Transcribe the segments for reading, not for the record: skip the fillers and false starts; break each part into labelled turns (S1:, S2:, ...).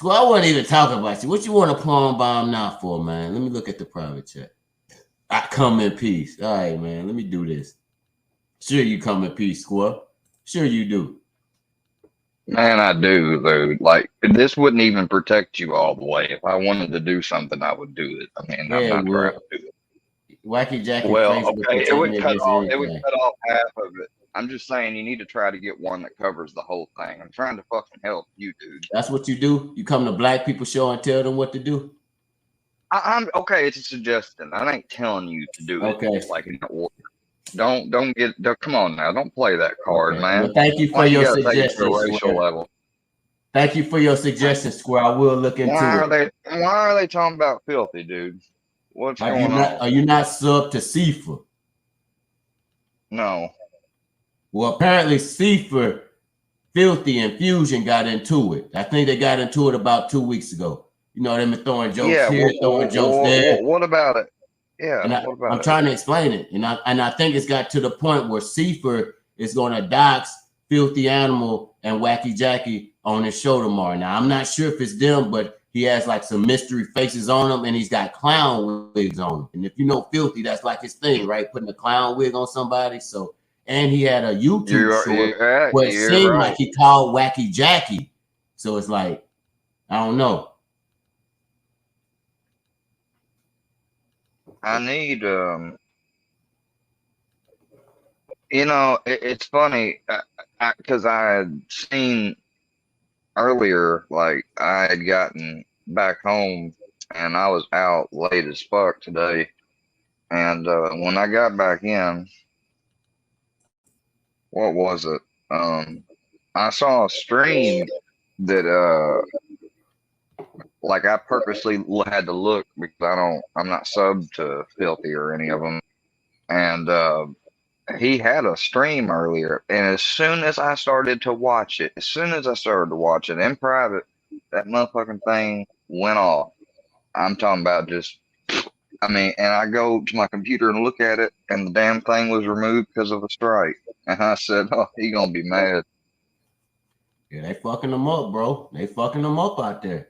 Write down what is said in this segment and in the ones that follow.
S1: So I wasn't even talking about you. What you want a palm bomb now for, man? Let me look at the private chat. I come in peace. All right, man. Let me do this. Sure, you come in peace, Squirrel. Sure, you do.
S2: Man, I do, dude. Like, this wouldn't even protect you all the way. If I wanted to do something, I would do it. I mean, I'm
S1: Yeah,
S2: not trying
S1: well,
S2: to do it.
S1: Wacky Jackie
S2: Well,
S1: Facebook
S2: okay,
S1: protect me against
S2: it would
S1: anything.
S2: cut off half of it. I'm just saying you need to try to get one that covers the whole thing. I'm trying to fucking help you, dude.
S1: That's what you do. You come to black people show and tell them what to do.
S2: I'm okay. It's a suggestion. I ain't telling you to do it
S1: Okay.
S2: like in that order. Don't get. Come on now. Don't play that card,
S1: Okay. Well,
S2: man.
S1: thank you for
S2: Why you
S1: your
S2: gotta take it to
S1: suggestion,
S2: a racial
S1: Square.
S2: level?
S1: Thank you for your suggestion, Square. I will look into it.
S2: Why are they talking about filthy, dude? What's going on?
S1: Are you not sub to Seafer?
S2: No.
S1: Well, apparently Seafer, Filthy, and Fusion got into it. I think they got into it about 2 weeks ago. You know, them throwing jokes here, throwing jokes there.
S2: What about it? Yeah,
S1: and
S2: what about
S1: I'm
S2: it?
S1: trying to explain it, and I think it's got to the point where Seafer is going to dox Filthy Animal and Wacky Jackie on his show tomorrow. Now I'm not sure if it's them, but he has like some mystery faces on him, and he's got clown wigs on him. And if you know Filthy, that's like his thing, right? Putting a clown wig on somebody. So, and he had a YouTube short where it seemed like he called Wacky Jackie. So it's like, I don't know.
S2: I need you know, it's funny because I had seen earlier, like I had gotten back home and I was out late as fuck today. And when I got back in, what was it? I saw a stream that like I purposely had to look because I'm not subbed to Filthy or any of them. And he had a stream earlier, and as soon as I started to watch it, in private, that motherfucking thing went off. I'm talking about just, I mean, and I go to my computer and look at it, and the damn thing was removed because of a strike. And I said, "Oh, he gonna be mad."
S1: Yeah, they fucking them up, bro. They fucking them up out there.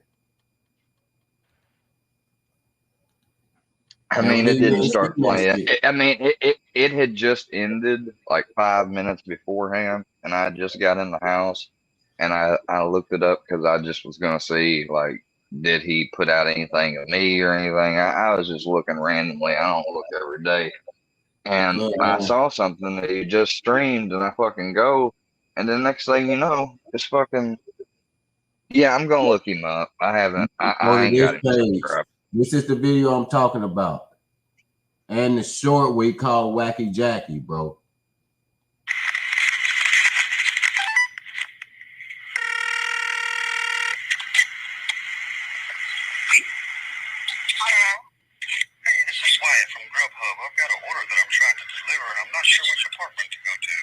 S2: I mean, it didn't start playing. It had just ended like 5 minutes beforehand, and I just got in the house, and I looked it up because I just was gonna see like, did he put out anything of me or anything? I was just looking randomly. I don't look every day, and I saw something that he just streamed, and I fucking go, and then next thing you know, it's fucking. Yeah, I'm gonna look him up. I haven't. I ain't got him subscribed.
S1: This is the video I'm talking about. And the short we call Wacky Jackie, bro.
S3: Hey, this is Wyatt from Grubhub. I've got an order that I'm trying to deliver, and I'm not sure which apartment to go to.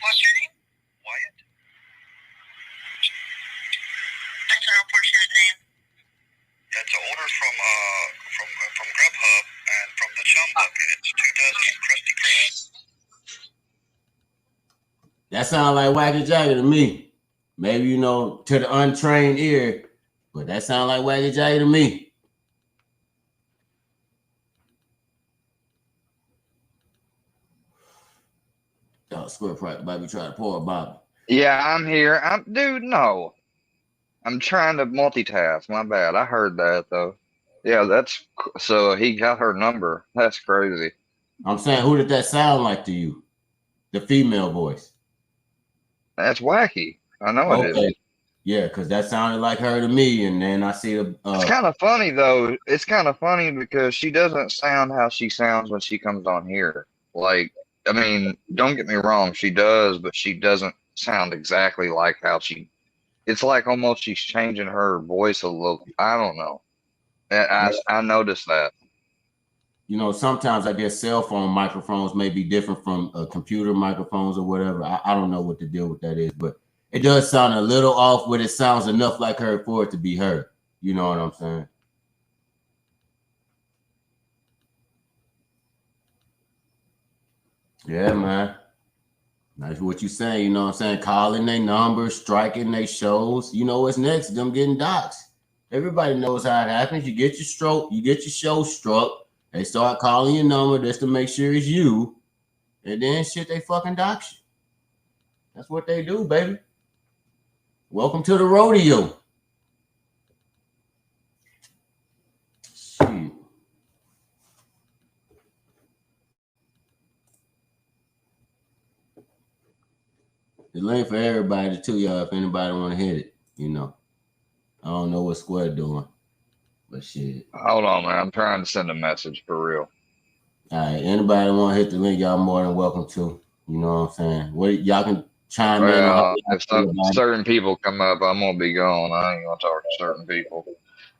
S3: What's your name? Wyatt. That's an unfortunate name. Yeah, it's an order from Grubhub and from the Chum Bucket. It's 2 dozen Krusty Krabs.
S1: That sounds like Wacky Jackie to me. Maybe, you know, to the untrained ear, but that sounds like Wacky Jackie to me. Oh, Square Price, Bobby trying to pour a Bobby.
S2: Yeah, I'm here. Dude, no. I'm trying to multitask. My bad. I heard that though. Yeah, that's so he got her number. That's crazy.
S1: I'm saying, who did that sound like to you? The female voice.
S2: That's Wacky. I know it is.
S1: Yeah, because that sounded like her to me, and then I see the.
S2: It's kind of funny though. It's kind of funny because she doesn't sound how she sounds when she comes on here. Like, I mean, don't get me wrong, she does, but she doesn't sound exactly like how she. It's like almost she's changing her voice a little. I don't know. I noticed that.
S1: You know, sometimes I guess cell phone microphones may be different from computer microphones or whatever. I don't know what the deal with that is, but it does sound a little off, but it sounds enough like her for it to be her. You know what I'm saying? Yeah, man. That's what you saying, you know what I'm saying? Calling their numbers, striking their shows. You know what's next? Them getting doxxed. Everybody knows how it happens. You get your show struck. They start calling your number just to make sure it's you. And then shit, they fucking dox you. That's what they do, baby. Welcome to the rodeo. Shit. The link for everybody too, y'all, if anybody want to hit it, you know. I don't know what Square doing, but shit.
S2: Hold on, man. I'm trying to send a message for real.
S1: All right, anybody want to hit the link, y'all more than welcome to. You know what I'm saying? What y'all can chime in on.
S2: If certain people come up, I'm gonna be gone. I ain't gonna talk to certain people.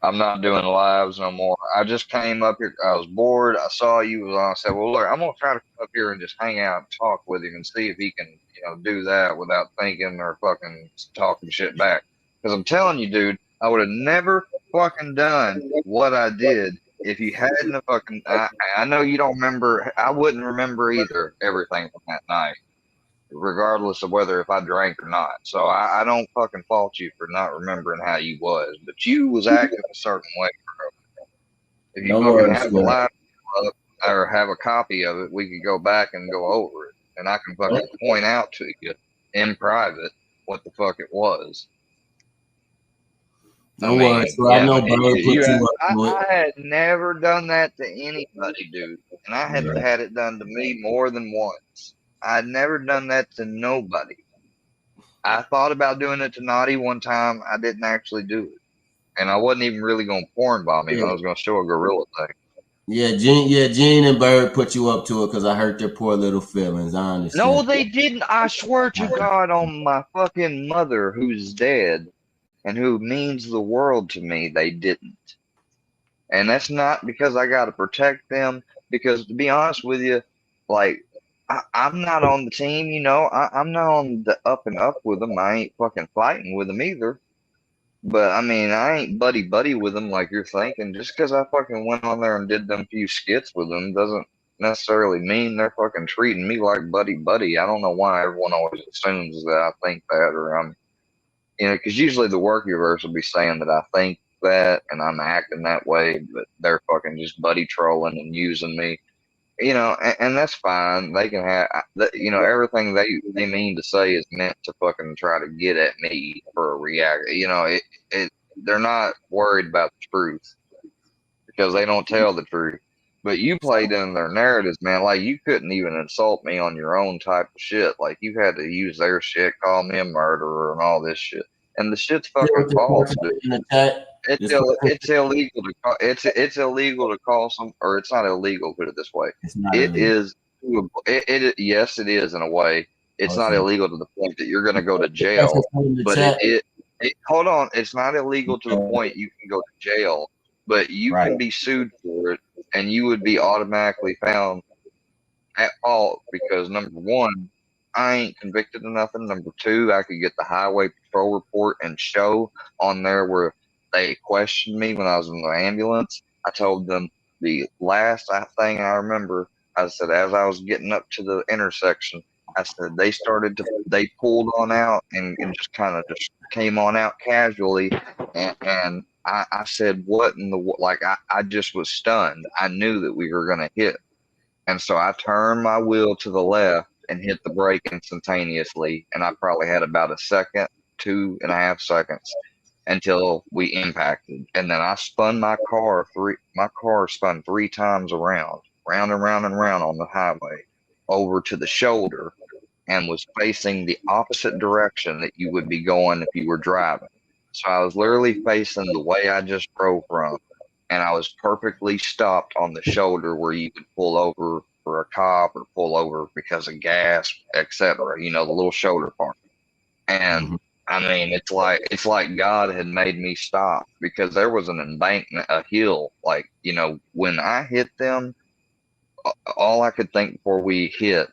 S2: I'm not doing lives no more. I just came up here. I was bored. I saw you was on. I said, well, look, I'm gonna try to come up here and just hang out and talk with him and see if he can, do that without thinking or fucking talking shit back. Because I'm telling you, dude, I would have never fucking done what I did if you hadn't fucking. I know you don't remember. I wouldn't remember either everything from that night, regardless of whether if I drank or not. So I don't fucking fault you for not remembering how you was, but you was acting a certain way, bro. If you fucking have the live up or have a copy of it, we could go back and go over it, and I can fucking point out to you in private what the fuck it was.
S1: No worries. I know Bird put you up to it.
S2: I had never done that to anybody, dude, and I had had it done to me more than once. I'd never done that to nobody. I thought about doing it to Naughty one time. I didn't actually do it. And I wasn't even really going to porn bomb him. I was going to show a gorilla thing.
S1: Yeah, Gene and Bird put you up to it because I hurt their poor little feelings. I understand.
S2: No, they didn't. I swear to God on my fucking mother who's dead and who means the world to me, they didn't. And that's not because I got to protect them. Because to be honest with you, like, I'm not on the team, I'm not on the up and up with them. I ain't fucking fighting with them either. But I mean, I ain't buddy with them like you're thinking. Just because I fucking went on there and did them few skits with them doesn't necessarily mean they're fucking treating me like buddy. I don't know why everyone always assumes that I think that, or I'm, because usually the work universe will be saying that I think that and I'm acting that way, but they're fucking just buddy trolling and using me. And that's fine. They can have, everything they mean to say is meant to fucking try to get at me for a reaction. They're not worried about the truth because they don't tell the truth. But you played in their narratives, man. Like, you couldn't even insult me on your own type of shit. Like, you had to use their shit, call me a murderer and all this shit. And the shit's fucking false, dude. It's illegal to call. It's illegal to call some, or it's not illegal. Put it this way: it is. Yes, it is in a way. It's not illegal to the point that you're going to go to jail. But hold on, it's not illegal to the point you can go to jail. But you can be sued for it, and you would be automatically found at fault because number one, I ain't convicted of nothing. Number two, I could get the highway patrol report and show on there where they questioned me when I was in the ambulance. I told them the last thing I remember, I said, as I was getting up to the intersection, I said, they pulled on out and just kind of just came on out casually. And I said, what in the, like, I just was stunned. I knew that we were going to hit. And so I turned my wheel to the left and hit the brake instantaneously. And I probably had about a second, 2.5 seconds until we impacted. And then I spun my car spun 3 times round and round on the highway over to the shoulder and was facing the opposite direction that you would be going if you were driving. So I was literally facing the way I just drove from. And I was perfectly stopped on the shoulder where you could pull over for a cop or pull over because of gas, etc. The little shoulder part. And I mean, it's like God had made me stop because there was an embankment, a hill. Like, when I hit them, all I could think before we hit,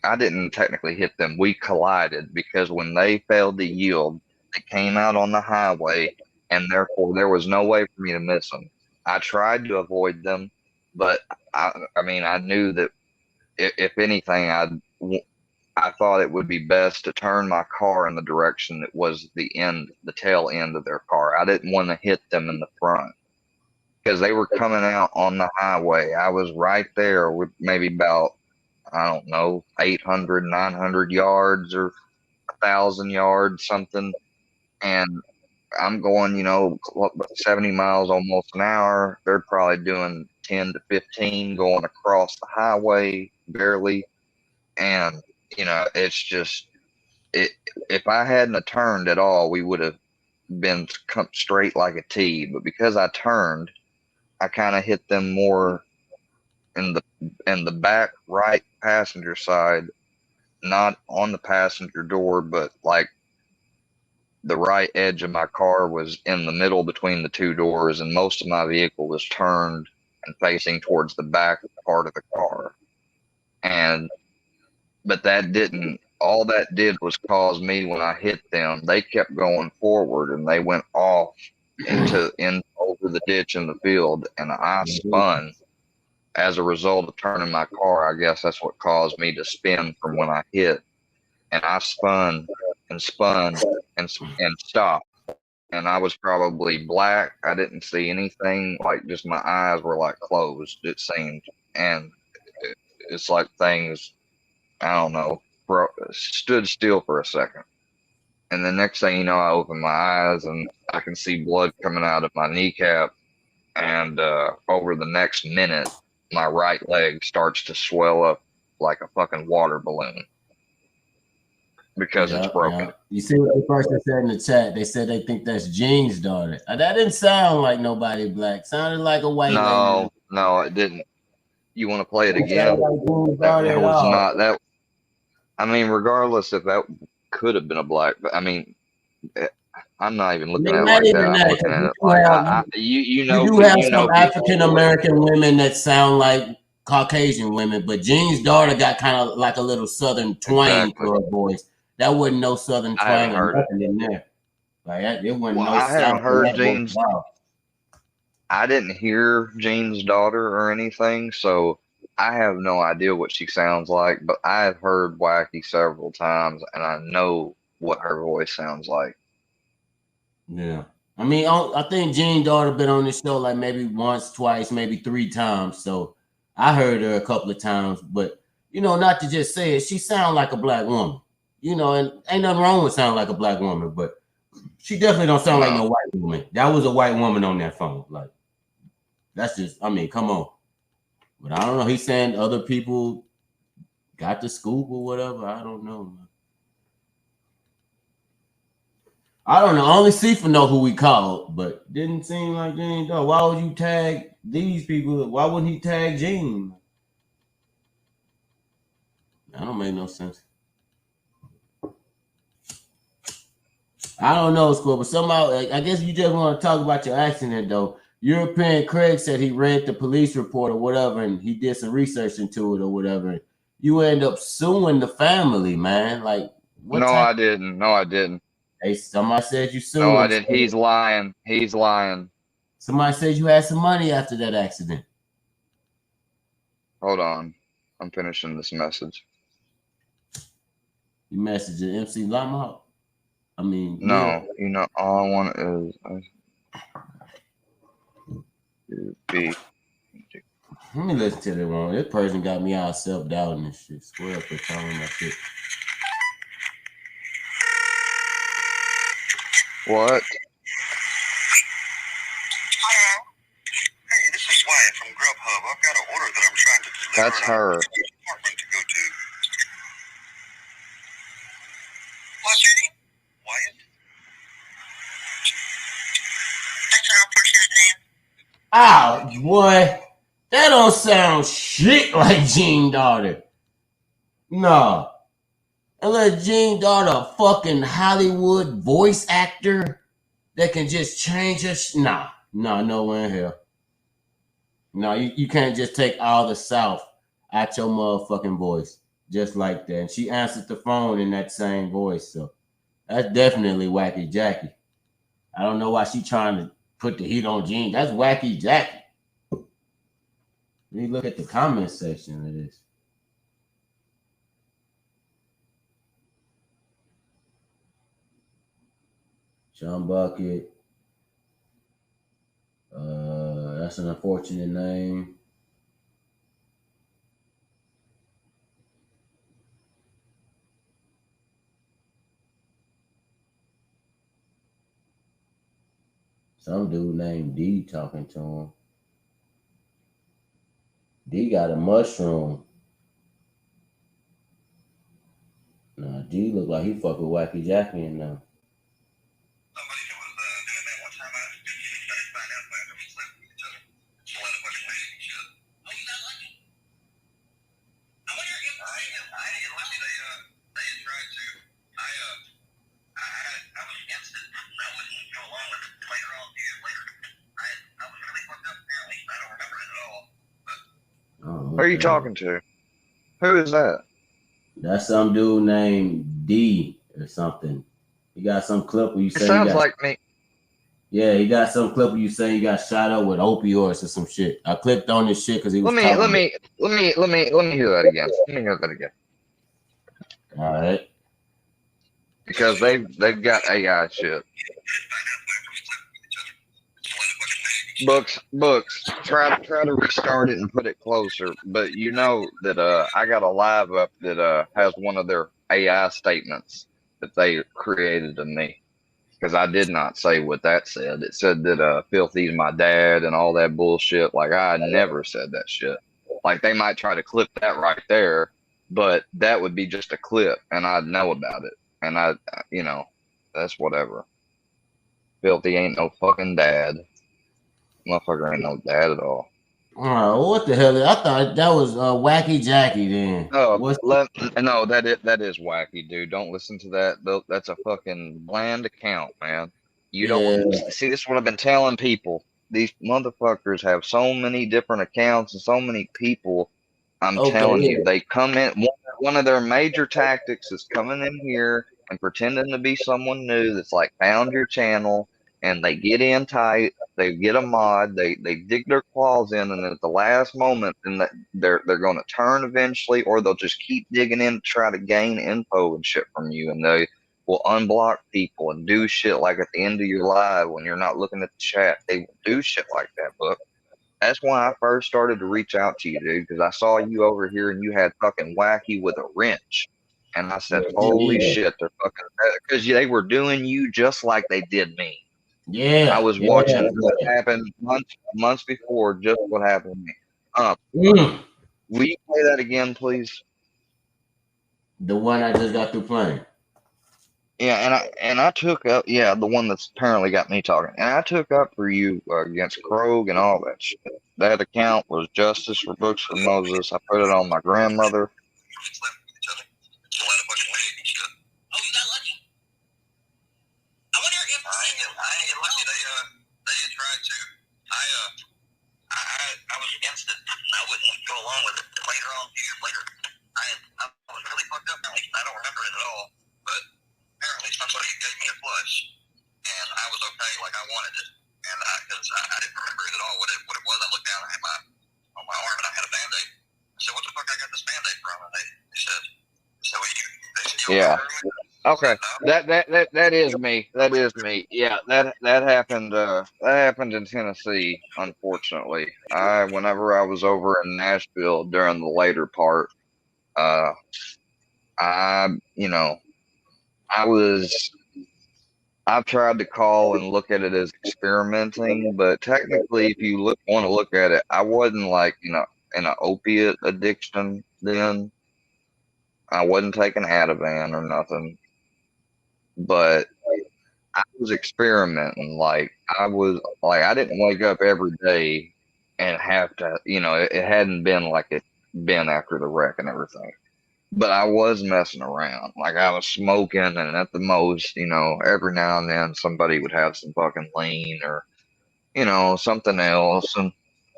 S2: I didn't technically hit them. We collided because when they failed to yield, they came out on the highway, and therefore there was no way for me to miss them. I tried to avoid them, but I knew that if anything, I thought it would be best to turn my car in the direction that was the tail end of their car. I didn't want to hit them in the front because they were coming out on the highway. I was right there with maybe about, I don't know, 800, 900 yards or 1,000 yards, something. And I'm going, 70 miles almost an hour. They're probably doing 10 to 15 going across the highway barely. And, it's just, if I hadn't have turned at all, we would have been straight like a T. But because I turned, I kind of hit them more in the back right passenger side, not on the passenger door, but like the right edge of my car was in the middle between the two doors, and most of my vehicle was turned and facing towards the back part of the car. But all that did was cause me, when I hit them, they kept going forward and they went off over the ditch in the field, and I spun as a result of turning my car. I guess that's what caused me to spin from when I hit, and I spun and stopped. And I was probably black. I didn't see anything, like just my eyes were like closed, it seemed. And it's like things, I don't know, stood still for a second. And the next thing you know, I open my eyes and I can see blood coming out of my kneecap. And over the next minute, my right leg starts to swell up like a fucking water balloon because it's broken.
S1: Yeah. You see what the person said in the chat? They said they think that's Gene's daughter. That didn't sound like nobody black. Sounded like a white lady.
S2: No, it didn't. You want to play it again? That was not that. I mean, regardless if that could have been a black, but I mean, I'm not even looking at it like that. I'm looking at it like you do
S1: have some African American women that sound like Caucasian women, but Gene's daughter got kind of like a little Southern twang to her voice. That wasn't no Southern twang or nothing in there. Like it wasn't no.
S2: I haven't heard Gene's. I didn't hear Gene's daughter or anything, so I have no idea what she sounds like. But I have heard Wacky several times, and I know what her voice sounds like.
S1: Yeah. I mean, I think Gene's daughter been on this show like maybe once, twice, maybe 3 times. So I heard her a couple of times, but not to just say it, she sounds like a black woman. And ain't nothing wrong with sounding like a black woman, but she definitely don't sound like no white woman. That was a white woman on that phone. Like, that's just, I mean, come on. But I don't know. He's saying other people got the scoop or whatever. I don't know, man. I don't know. Only Sifa know who we called, but didn't seem like Gene. Why would you tag these people? Why wouldn't he tag Gene? That don't make no sense. I don't know, Squirrel, but somehow, I guess you just want to talk about your accident, though. European Craig said he read the police report or whatever, and he did some research into it or whatever. You end up suing the family, man. Like,
S2: what? I didn't. No, I didn't.
S1: Hey, somebody said you sued.
S2: No, I didn't. He's lying. He's lying.
S1: Somebody said you had some money after that accident.
S2: Hold on. I'm finishing this message.
S1: You messaged MC Llama? I mean,
S2: no, all I want is
S1: let me listen to the one. This person got me all self-doubting and shit. Square up for telling my shit.
S2: What?
S3: Hello. Hey, this is Wyatt from Grubhub. I've got an order that I'm trying to deliver.
S2: That's her.
S3: Apartment to go to. What's your name? Wyatt. That's our unfortunate name.
S1: Oh, boy. That don't sound shit like Gene daughter. No. Unless Gene daughter a fucking Hollywood voice actor that can just change us. Nah, nowhere in here. No, you can't just take all the South out your motherfucking voice just like that. And she answered the phone in that same voice. So that's definitely Wacky Jackie. I don't know why she trying to put the heat on Gene. That's Wacky Jackie. Let me look at the comment section of this. Sean Bucket. That's an unfortunate name. Some dude named D talking to him. D got a mushroom. Nah, D look like he fuck with Wacky Jackie and them.
S3: Somebody who was doing that one time, I started finding out after we slept with each other. So what the fuck is that shit? Oh, you not lucky? I wonder if I ain't lucky. They had tried to. I was against it. I wouldn't go along with it. Later on, years later, I was really fucked up. Apparently, I don't remember it at all. But
S2: Who are you talking to? Who is that?
S1: That's some dude named D or something. He got some clip where you say
S2: it sounds like me.
S1: Yeah, he got some clip where you say he got shot up with opioids or some shit. I clicked on this shit because he was.
S2: Let me hear that again. Let me hear that again.
S1: All right.
S2: Because they've got AI shit. Books. Try to restart it and put it closer. But you know that I got a live up that has one of their AI statements that they created of me. Because I did not say what that said. It said that Filthy's my dad and all that bullshit. Like I never said that shit. Like they might try to clip that right there, but that would be just a clip and I'd know about it. And that's whatever. Filthy ain't no fucking dad. Motherfucker ain't no dad at all.
S1: What the hell? I thought that was Wacky Jackie then.
S2: No, that is Wacky, dude. Don't listen to that. That's a fucking bland account, man. You don't see. This is what I've been telling people. These motherfuckers have so many different accounts and so many people. I'm telling you, they come in. One of their major tactics is coming in here and pretending to be someone new that's like found your channel, and they get in tight. They get a mod. They dig their claws in, and at the last moment, and they're going to turn eventually, or they'll just keep digging in to try to gain info and shit from you, and they will unblock people and do shit like at the end of your live when you're not looking at the chat. They will do shit like that, Book. That's why I first started to reach out to you, dude, because I saw you over here and you had fucking Wacky with a wrench. And I said, holy shit, they're fucking, because they were doing you just like they did me.
S1: Yeah.
S2: I was watching what happened months before, just what happened to me. Will you play that again, please?
S1: The one I just got through playing.
S2: Yeah, and I took up, the one that's apparently got me talking. And I took up for you against Krog and all that shit. That account was Justice for Books for Moses. I put it on my grandmother.
S3: I was against it. I wouldn't go along with it. Later on, years later, I was really fucked up. I don't remember it at all. But apparently somebody gave me a flush, and I was okay like I wanted it. And because I didn't remember it at all, what it was. I looked down, I had on my arm, and I had a Band-Aid. I said, what the fuck I got this Band-Aid from? And they said, well, they said,
S2: Okay, that is me. That is me. Yeah, that happened. That happened in Tennessee. Unfortunately, whenever I was over in Nashville during the later part, I've tried to call and look at it as experimenting, but technically, if you want to look at it, I wasn't like in an opiate addiction then. I wasn't taking Ativan or nothing. But I was experimenting. Like I didn't wake up every day and have to, it hadn't been like it been after the wreck and everything. But I was messing around. Like I was smoking, and at the most, every now and then somebody would have some fucking lean or, something else, and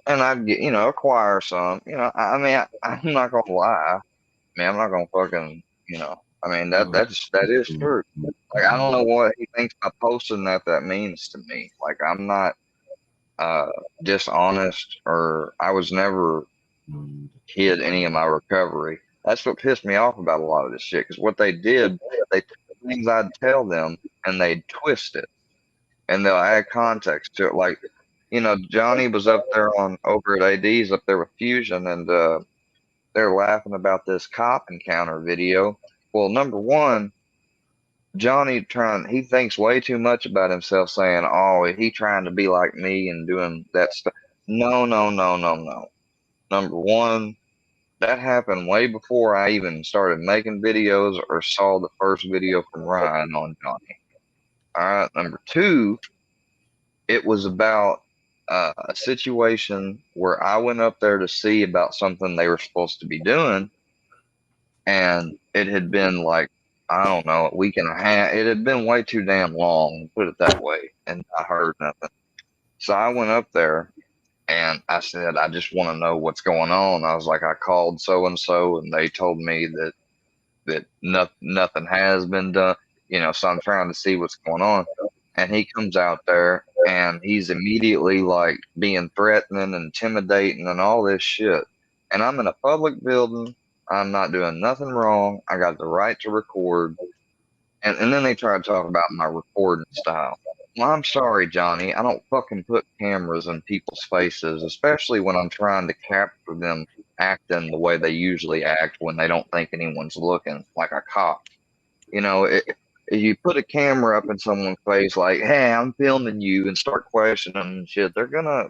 S2: I'd get, acquire some. I mean, I'm not gonna lie. I mean, I'm not gonna fucking, I mean, that is true. Like, I don't know what he thinks by posting that means to me. Like, I'm not dishonest, or I was never hid any of my recovery. That's what pissed me off about a lot of this shit. Because what they did, they took things I'd tell them and they'd twist it. and they'll add context to it. Like, you know, Johnny was up there over at AD's up there with Fusion, and they're laughing about this cop encounter video. Well, number one, Johnny he thinks way too much about himself, saying, "Oh, he trying to be like me and doing that stuff." No, no, no, no, no. Number one, that happened way before I even started making videos or saw the first video from Ryan on Johnny. All right. Number two, it was about a situation where I went up there to see about something they were supposed to be doing, and it had been like, I don't know, a week and a half. It had been way too damn long, put it that way, and I heard nothing. So I went up there and I said, I just want to know what's going on. I was like, I called so and so, and they told me that nothing has been done. You know, so I'm trying to see what's going on. And he comes out there and he's immediately like being threatening, intimidating, and all this shit. And I'm in a public building. I'm not doing nothing wrong. I got the right to record. And then they try to talk about my recording style. Well, I'm sorry, Johnny. I don't fucking put cameras in people's faces, especially when I'm trying to capture them acting the way they usually act when they don't think anyone's looking, like a cop. You know, if you put a camera up in someone's face like, hey, I'm filming you, and start questioning them and shit, they're gonna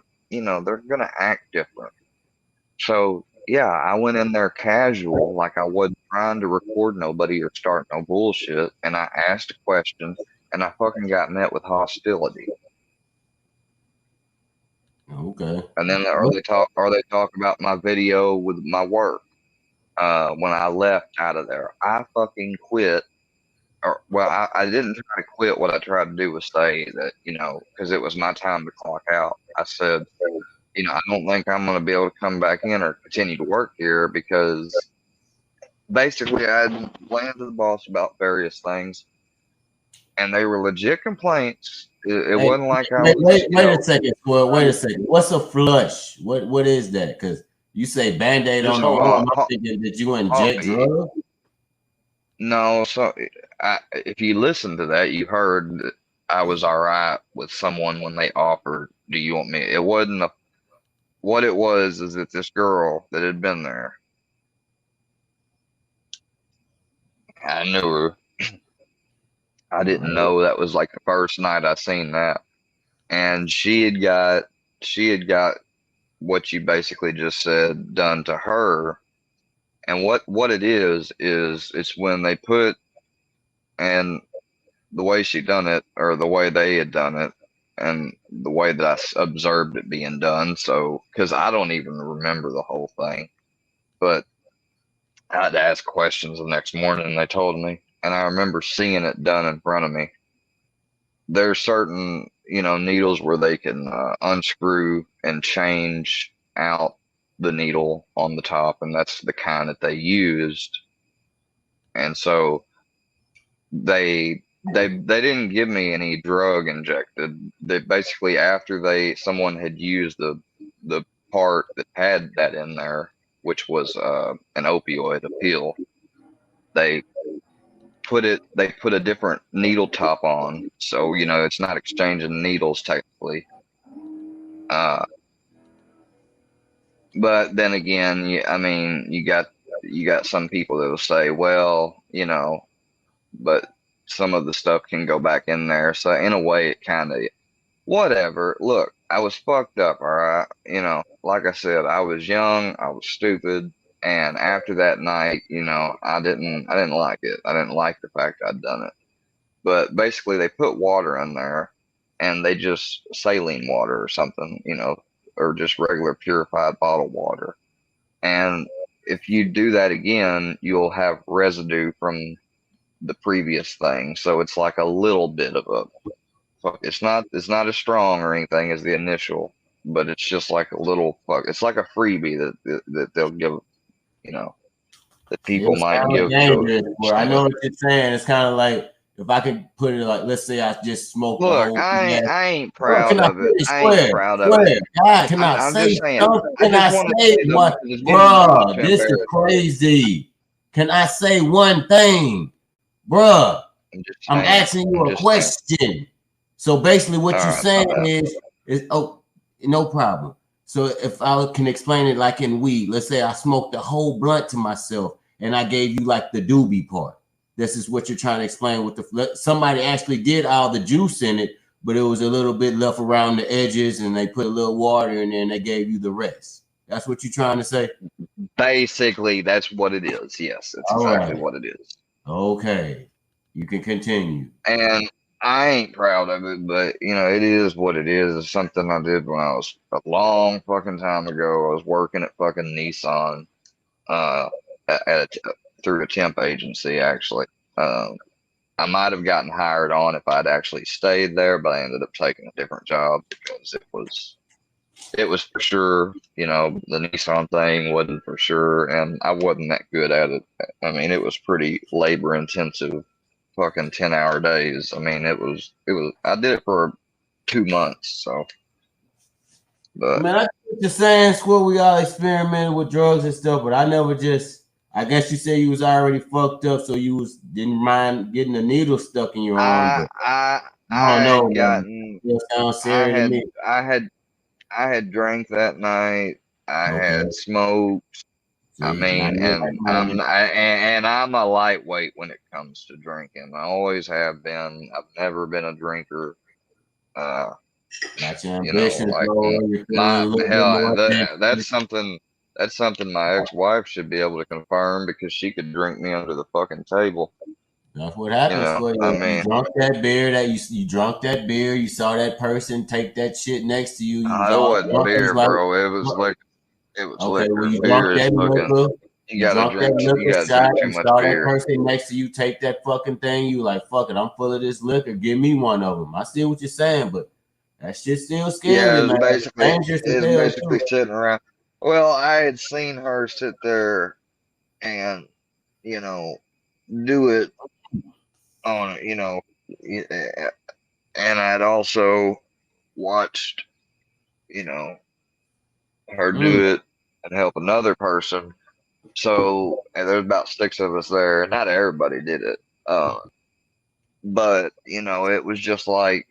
S2: act different. So yeah, I went in there casual, like I wasn't trying to record nobody or start no bullshit, and I asked a question, and I fucking got met with hostility.
S1: Okay.
S2: And then they talk about my video with my work. When I left out of there, I fucking quit. I didn't try to quit. What I tried to do was say that, you know, because it was my time to clock out. I said, you know, I don't think I'm going to be able to come back in or continue to work here, because basically I had landed the boss about various things, and they were legit complaints. It wasn't like I was.
S1: Wait a second. Well, wait a second. What's a flush? What is that? Because you say Band-Aid on the arm. I'm thinking that you inject drugs.
S2: No, so if you listen to that, you heard that I was all right with someone when they offered, do you want me? It wasn't what it was is that this girl that had been there, I knew her. I didn't know that was like the first night I seen that. And she had got what you basically just said done to her. And what it is it's when they put, and the way she done it, or the way they had done it, and the way that I observed it being done. So, because I don't even remember the whole thing, but I had to ask questions the next morning, and they told me, and I remember seeing it done in front of me. There's certain, you know, needles where they can unscrew and change out the needle on the top, and that's the kind that they used. And so they didn't give me any drug injected. They basically, after someone had used the part that had that in there, which was an opioid, a pill, they put a different needle top on, so you know it's not exchanging needles technically. But then again, I mean, you got some people that will say, well, you know, but some of the stuff can go back in there. So in a way, it kind of, whatever. Look, I was fucked up, all right? You know, like I said, I was young, I was stupid, and after that night, you know, I didn't like it. I didn't like the fact I'd done it. But basically, they put water in there, and they just saline water or something, you know, or just regular purified bottled water. And if you do that again, you'll have residue from the previous thing. So it's like a little bit of it's not as strong or anything as the initial, but it's just like a little it's like a freebie that they'll give, you know, that people might give.
S1: I know what you're saying. It's kind of like, if I could put it like, let's say I just smoked.
S2: Look, I ain't proud of it. I ain't proud of it.
S1: God, can I say something? Can I say one? Bro, this is crazy. Can I say one thing? Bruh, I'm asking you a question. So basically, what you're saying is oh, no problem. So if I can explain it like in weed, let's say I smoked the whole blunt to myself, and I gave you like the doobie part. This is what you're trying to explain with the somebody actually did all the juice in it, but it was a little bit left around the edges, and they put a little water in there, and they gave you the rest. That's what you're trying to say?
S2: Basically, that's what it is. Yes, that's exactly what it is.
S1: Okay. You can continue.
S2: And I ain't proud of it, but you know, it is what it is. It's something I did when I was a long fucking time ago. I was working at fucking Nissan, through a temp agency actually. I might have gotten hired on if I'd actually stayed there, but I ended up taking a different job because it was for sure, you know, the Nissan thing wasn't for sure, and I wasn't that good at it. I mean, it was pretty labor intensive, fucking 10-hour days. I mean, it was, I did it for 2 months, so. But
S1: man, I think you're saying, Squirrel, we all experimented with drugs and stuff, but I never just, I guess you say you was already fucked up, so you didn't mind getting the needle stuck in your arm.
S2: I don't know. I had drank that night. I had smoked. I mean, and I'm a lightweight when it comes to drinking. I always have been. I've never been a drinker. You know, like that's something my ex-wife should be able to confirm because she could drink me under the fucking table.
S1: That's what happens. You know, you drunk that beer you drunk that beer. You saw that person take that shit next to you.
S2: It wasn't beer, bro. It was like liquor.
S1: Well, you drunk that liquor. You gotta drink too much beer. Saw that person next to you take that fucking thing. You like, fuck it, I'm full of this liquor. Give me one of them. I see what you're saying, but that shit's still scary.
S2: Yeah, it's basically sitting around. Well, I had seen her sit there and, you know, do it on, you know, and I'd also watched, you know, her do it and help another person. So, and there's about 6 of us there. Not everybody did it. But, you know, it was just like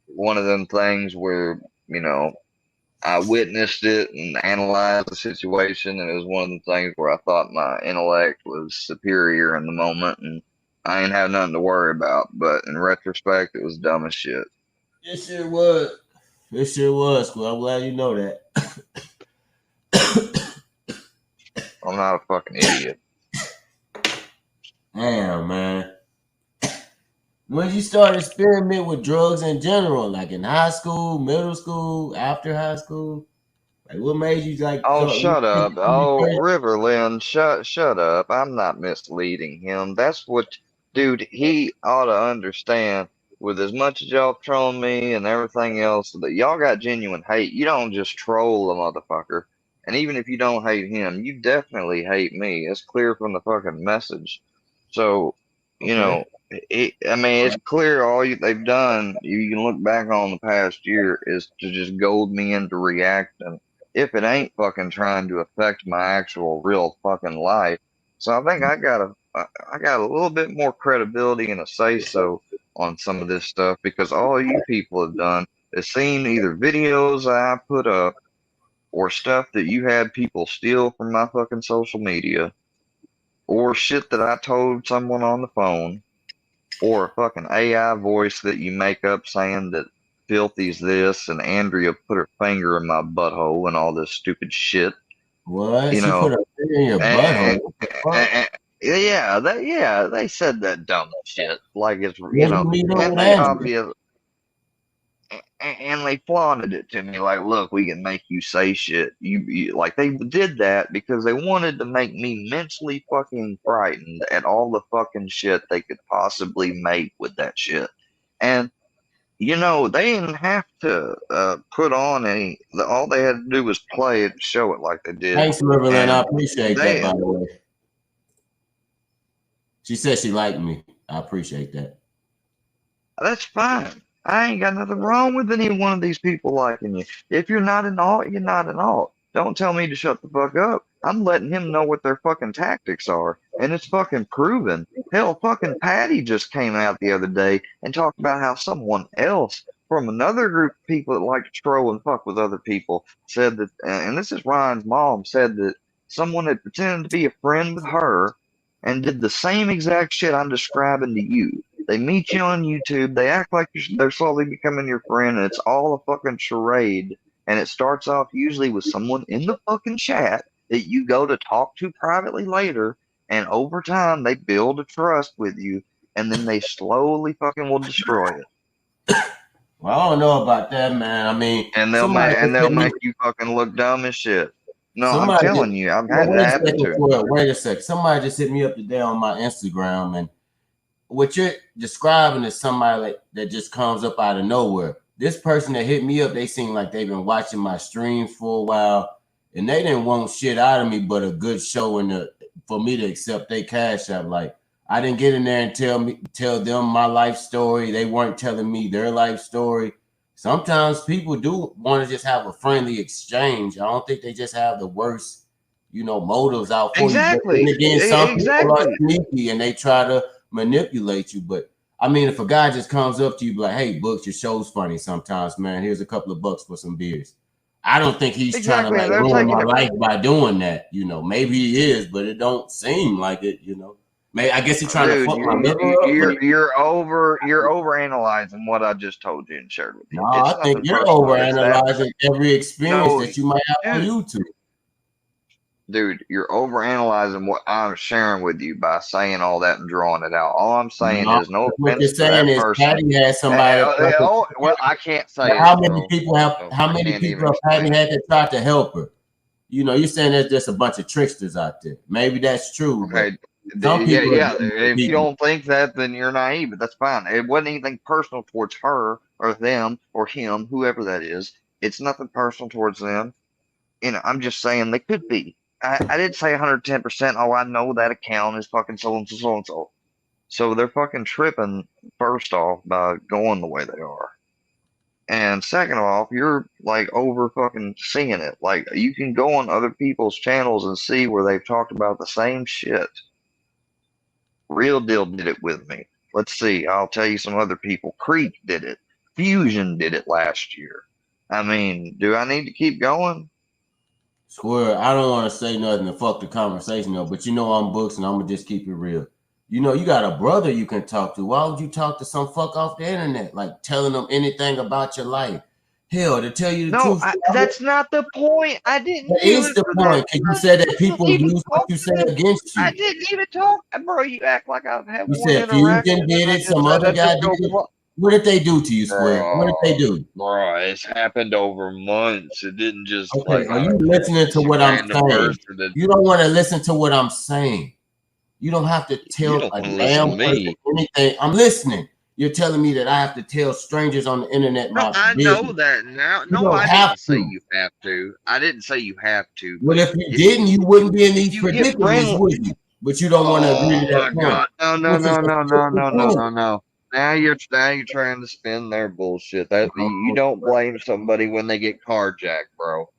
S2: one of them things where, you know, I witnessed it and analyzed the situation, and it was one of the things where I thought my intellect was superior in the moment, and I ain't have nothing to worry about. But in retrospect, it was dumb as shit.
S1: It sure was. It sure was. Well, I'm glad you know that.
S2: I'm not a fucking idiot.
S1: Damn, man. When did you start experimenting with drugs in general, like in high school, middle school, after high school? Like, what made you like?
S2: Oh, shut up! Oh, Riverland, shut up! I'm not misleading him. That's what, dude. He ought to understand. With as much as y'all trolling me and everything else, that y'all got genuine hate. You don't just troll a motherfucker. And even if you don't hate him, you definitely hate me. It's clear from the fucking message. So, you know. I mean, it's clear they've done. You can look back on the past year is to just goad me into reacting. If it ain't fucking trying to affect my actual real fucking life, so I think I got a little bit more credibility and a say so on some of this stuff because all you people have done is seen either videos I put up or stuff that you had people steal from my fucking social media or shit that I told someone on the phone. Or a fucking AI voice that you make up saying that Filthy's this and Andrea put her finger in my butthole and all this stupid shit.
S1: What? She put her finger in your butthole?
S2: Yeah, they said that dumb shit. Like it's, you know, and they obviously, and they flaunted it to me like, look, we can make you say shit. You like they did that because they wanted to make me mentally fucking frightened at all the fucking shit they could possibly make with that shit. And you know, they didn't have to put on any. All they had to do was play it, show it like they did.
S1: Thanks, Riverland. I appreciate that. By the way, she said she liked me. I appreciate that.
S2: That's fine. I ain't got nothing wrong with any one of these people liking you. If you're not an alt, you're not an alt. Don't tell me to shut the fuck up. I'm letting him know what their fucking tactics are. And it's fucking proven. Hell, fucking Patty just came out the other day and talked about how someone else from another group of people that like to troll and fuck with other people said that, and this is Ryan's mom, said that someone had pretended to be a friend with her and did the same exact shit I'm describing to you. They meet you on YouTube, they act like they're slowly becoming your friend, and it's all a fucking charade. And it starts off usually with someone in the fucking chat that you go to talk to privately later, and over time they build a trust with you, and then they slowly fucking will destroy it.
S1: Well, I don't know about that, man. I mean,
S2: and they'll make you fucking look dumb as shit. No, I'm telling you, I've had that happen too.
S1: Wait a second. Somebody just hit me up today on my Instagram, and what you're describing is somebody that just comes up out of nowhere. This person that hit me up, they seem like they've been watching my streams for a while, and they didn't want shit out of me but a good show for me to accept their Cash App. Like, I didn't get in there and tell them my life story. They weren't telling me their life story. Sometimes people do want to just have a friendly exchange. I don't think they just have the worst, motives out for you. But then again, some people are sneaky and they try to manipulate you. But I mean, if a guy just comes up to you, like, "Hey, Books, your show's funny sometimes, man. Here's a couple of bucks for some beers." I don't think he's trying to ruin my life by doing that. Maybe he is, but it don't seem like it. I guess he's trying to fuck my liver up.
S2: You're over analyzing what I just told you and shared with you.
S1: No, I think you're over analyzing every experience that you might have on YouTube.
S2: Dude, you're over analyzing what I'm sharing with you by saying all that and drawing it out. All I'm saying is no offense.
S1: What you're saying is Patty has somebody.
S2: Well, I can't say
S1: how many people have Patty had that tried to help her? You're saying there's just a bunch of tricksters out there. Maybe that's true.
S2: Okay. If you don't think that, then you're naive, but that's fine. It wasn't anything personal towards her or them or him, whoever that is. It's nothing personal towards them. I'm just saying they could be. I didn't say 110%. Oh, I know that account is fucking so and so, so and so. So they're fucking tripping, first off, by going the way they are. And second off, you're like over fucking seeing it. Like, you can go on other people's channels and see where they've talked about the same shit. Real Deal did it with me. Let's see. I'll tell you some other people. Creek did it. Fusion did it last year. I mean, do I need to keep going?
S1: Swear, I don't want to say nothing to fuck the conversation up, but I'm Books and I'm going to just keep it real. You got a brother you can talk to. Why would you talk to some fuck off the internet? Like, telling them anything about your life. Hell, to tell you the truth.
S2: That's not the point. I didn't.
S1: That is the point. Because you said that people use what you say against you.
S2: I didn't even talk. Bro, you act like I've had
S1: one interaction. You said Fusion did it, some other guy did it. What did they do to you, Square? What did they do?
S2: Bro, it's happened over months. It didn't just
S1: are you listening to what I'm saying? You don't want to listen to what I'm saying. You don't have to tell a damn person anything. I'm listening. You're telling me that I have to tell strangers on the internet my
S2: business. I know that now. No, I didn't say you have to. I didn't say you have to.
S1: Well, if you didn't, you wouldn't be in these predicaments, would you? But you don't want to agree to that
S2: point. No. Now you're trying to spin their bullshit. That you don't blame somebody when they get carjacked, bro. All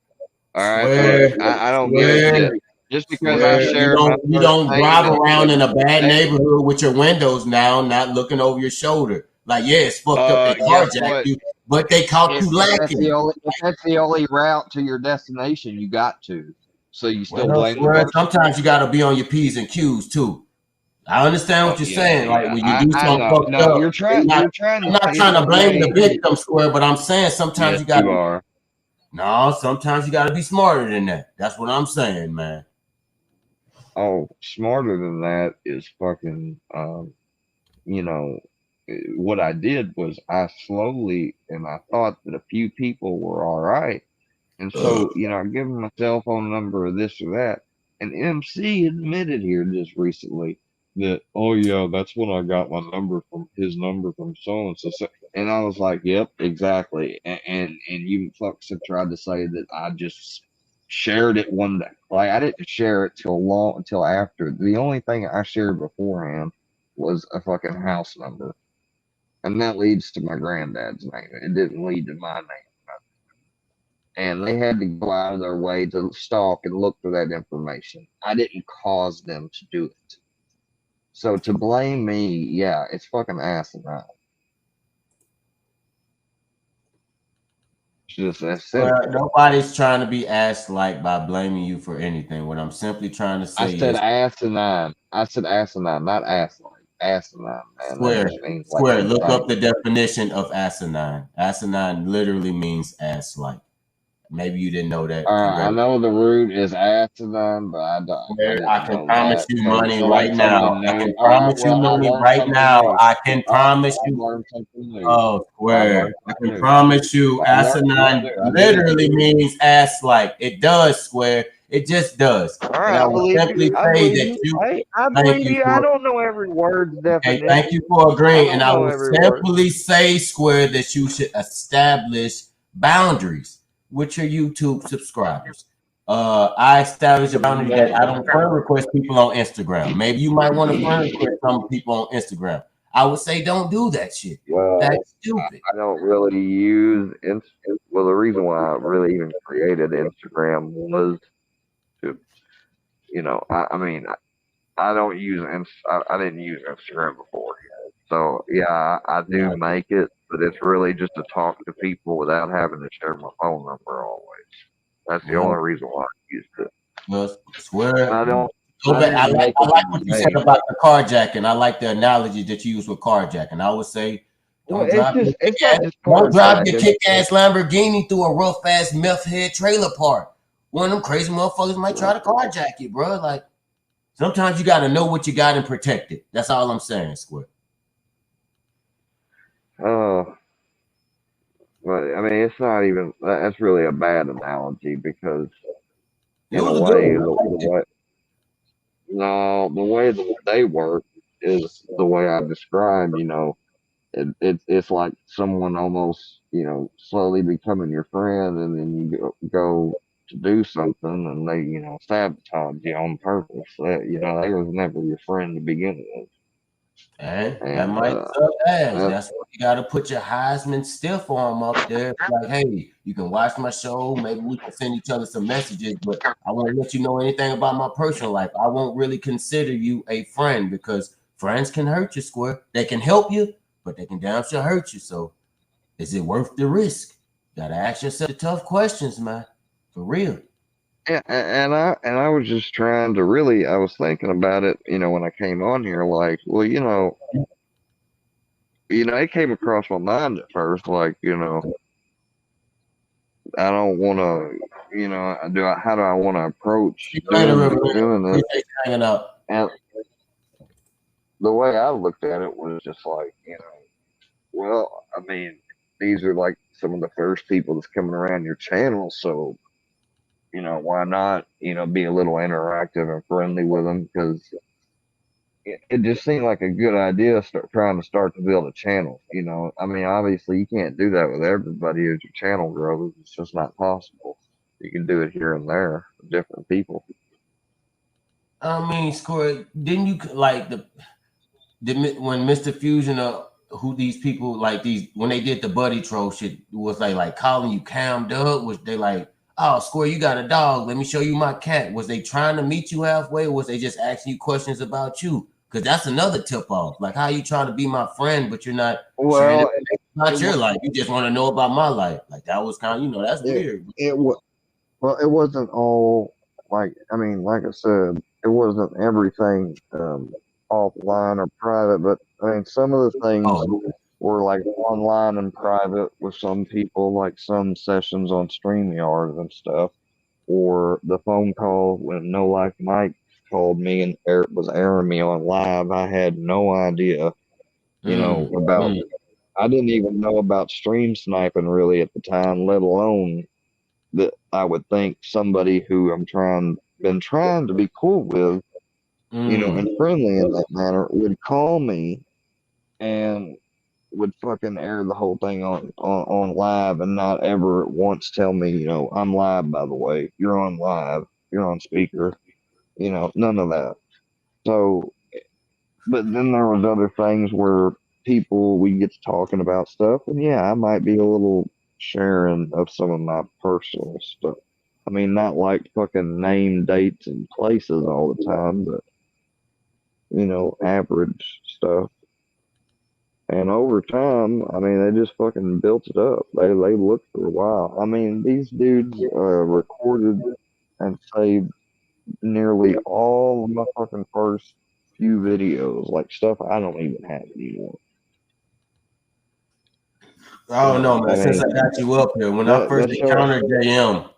S2: right, I don't get it. Just because I share,
S1: you don't drive around in a bad neighborhood with your windows down, not looking over your shoulder. Like, yeah, it's fucked up. They carjacked you, but they caught you lacking.
S2: That's the only route to your destination. You got to. So you still blame.
S1: Sometimes you got to be on your P's and Q's too. I understand what you're saying. Like, when you do something fucked up, I'm not trying to blame the victim, Square, but I'm saying sometimes you got to. No, sometimes you got to be smarter than that. That's what I'm saying, man.
S2: Oh, smarter than that is fucking, what I did was I slowly, and I thought that a few people were all right. And so, I give them my cell phone number or this or that. And MC admitted here just recently that, oh yeah, that's when I got my number from his number from so and so. And I was like, yep, exactly. And you fucks have tried to say that I just shared it one day. Like, I didn't share it until after. The only thing I shared beforehand was a fucking house number. And that leads to my granddad's name. It didn't lead to my name. And they had to go out of their way to stalk and look for that information. I didn't cause them to do it. So to blame me, yeah, it's fucking asinine.
S4: Just that's
S1: Well,
S4: simple.
S1: nobody's trying to be ass-like by blaming you for anything. What I'm simply trying to
S4: I
S1: say
S4: said
S1: is
S4: asinine. I said asinine, not ass-like. Asinine, man. That
S1: square.
S4: just means like
S1: Square. Look up
S4: insane.
S1: the definition of asinine. Asinine literally means ass-like. Maybe you didn't know that.
S4: I know the root is asinine, but I
S1: I
S4: didn't
S1: can
S4: know
S1: promise
S4: that.
S1: you
S4: So,
S1: money
S4: like
S1: right now.
S4: something
S1: I
S4: new.
S1: can
S4: All right,
S1: promise you
S4: well, I
S1: money
S4: learned
S1: right
S4: something
S1: now.
S4: new.
S1: I can
S4: All right,
S1: promise
S4: I
S1: you.
S4: learned something new.
S1: Oh,
S4: I
S1: square.
S4: learned
S1: I
S4: something
S1: can
S4: new.
S1: promise you
S4: I learned something
S1: asinine
S4: new. I did it.
S1: literally means ass like. It does, square. It just does.
S4: All
S1: And
S4: right,
S1: I
S4: I
S1: will
S4: believe
S1: simply
S4: you. I
S1: say
S4: believe
S1: that
S4: you.
S1: you
S4: I
S1: thank
S4: believe
S1: you
S4: you. I
S1: for
S4: don't know every word's
S1: okay, thank
S4: definition.
S1: you for
S4: I
S1: agreeing. And
S4: don't
S1: I
S4: know
S1: will
S4: every word.
S1: simply say, square, that you should establish boundaries with your YouTube subscribers. I established a boundary that I don't friend request people on Instagram. Maybe you might want to friend request some people on Instagram. I would say don't do that shit.
S4: Well,
S1: That's stupid.
S4: I don't really use well, the reason why I really even created Instagram was to, I mean, I don't use I didn't use Instagram before. So yeah, I do make it, but it's really just to talk to people without having to share my phone number always. That's the only reason why I used it.
S1: Well, swear.
S4: I don't.
S1: Go
S4: I
S1: back.
S4: didn't make
S1: I
S4: it
S1: like what you said
S4: vague.
S1: about the carjacking. I like the analogy that you used with carjacking. I would say
S4: Well, it's not just
S1: don't drive your
S4: carjacking.
S1: kick-ass Lamborghini through a rough-ass meth head trailer park. One of them crazy motherfuckers might try to carjack you, bro. Like, sometimes you got to know what you got and protect it. That's all I'm saying, Square.
S4: But I mean, it's not even. That's really a bad analogy because
S1: It
S4: in a
S1: was a good
S4: way,
S1: one.
S4: the way that they work is the way I described. It's like someone almost, slowly becoming your friend, and then you go to do something, and they, sabotage you on purpose. They was never your friend to begin with.
S1: And that
S4: And
S1: might suck ass. That's why you got to put your Heisman stiff arm up there. Like, hey, you can watch my show. Maybe we can send each other some messages, but I won't let you know anything about my personal life. I won't really consider you a friend because friends can hurt you, Square. They can help you, but they can damn sure hurt you. So, is it worth the risk? Gotta ask yourself the tough questions, man. For real.
S4: yeah, and I was just trying to really. I was thinking about it, when I came on here, like, well, it came across my mind at first, like, I don't want to, how do I want to approach doing this?
S1: Hanging out.
S4: And the way I looked at it was just like, well, I mean, these are like some of the first people that's coming around your channel, so why not, be a little interactive and friendly with them? Because it just seemed like a good idea trying to start to build a channel. I mean, obviously you can't do that with everybody as your channel grows. It's just not possible. You can do it here and there with different people.
S1: I mean, Score, didn't you like when Mr. Fusion who these people like these when they did the buddy troll shit was like calling you Cam Dub? Was they like, oh, Score, you got a dog, let me show you my cat? Was they trying to meet you halfway, or was they just asking you questions about you? Because that's another tip off. Like, how you trying to be my friend, but you're not
S4: Well,
S1: not your life. You just want to know about my life. Like, that was kind of, that's weird.
S4: It wasn't all like, I mean, like I said, it wasn't everything offline or private, but I mean, some of the things were like online and private with some people, like some sessions on StreamYard and stuff, or the phone call when No Life Mike called me and Eric was airing me on live. I had no idea, about. I didn't even know about stream sniping really at the time, let alone that I would think somebody who been trying to be cool with, and friendly in that manner would call me and would fucking air the whole thing on live and not ever once tell me, I'm live, by the way, you're on live, you're on speaker, none of that. So, but then there was other things where we get to talking about stuff, and yeah, I might be a little sharing of some of my personal stuff. I mean, not like fucking name, dates, and places all the time, but average stuff. And over time, I mean, they just fucking built it up. They looked for a while. I mean, these dudes recorded and saved nearly all of my fucking first few videos, like stuff I don't even have anymore.
S1: I don't know, man. Since I got you up here, when I first encountered JM,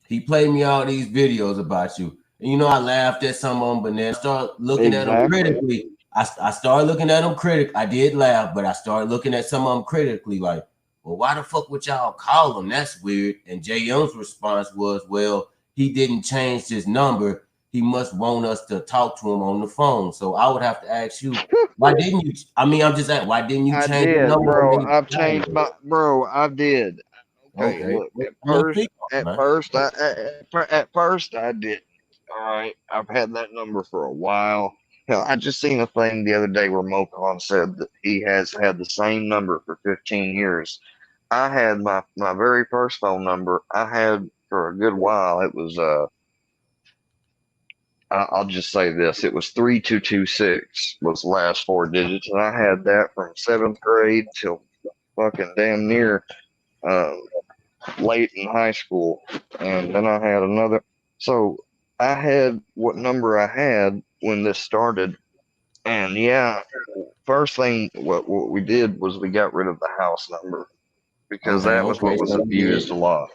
S1: he played me all these videos about you. And you know, I laughed at some of them, but then I started looking at them critically. I started looking at them critically. I did laugh, but I started looking at some of them critically, like, well, why the fuck would y'all call him? That's weird. And JM's response was, well, he didn't change his number. He must want us to talk to him on the phone. So I would have to ask you, why didn't you? I mean, I'm just saying, why didn't you change your number?
S2: Bro, I've changed my, bro, I did. Okay. Look, at first I did. All right. I've had that number for a while. Hell, I just seen a thing the other day where Mocon said that he has had the same number for 15 years. I had my very first phone number I had for a good while. It was I'll just say this. It was 3226 was the last 4 digits, and I had that from 7th grade till fucking damn near late in high school. And then I had another. So I had what number I had when this started. And yeah, first thing what we did was we got rid of the house number because that was what was abused a lot.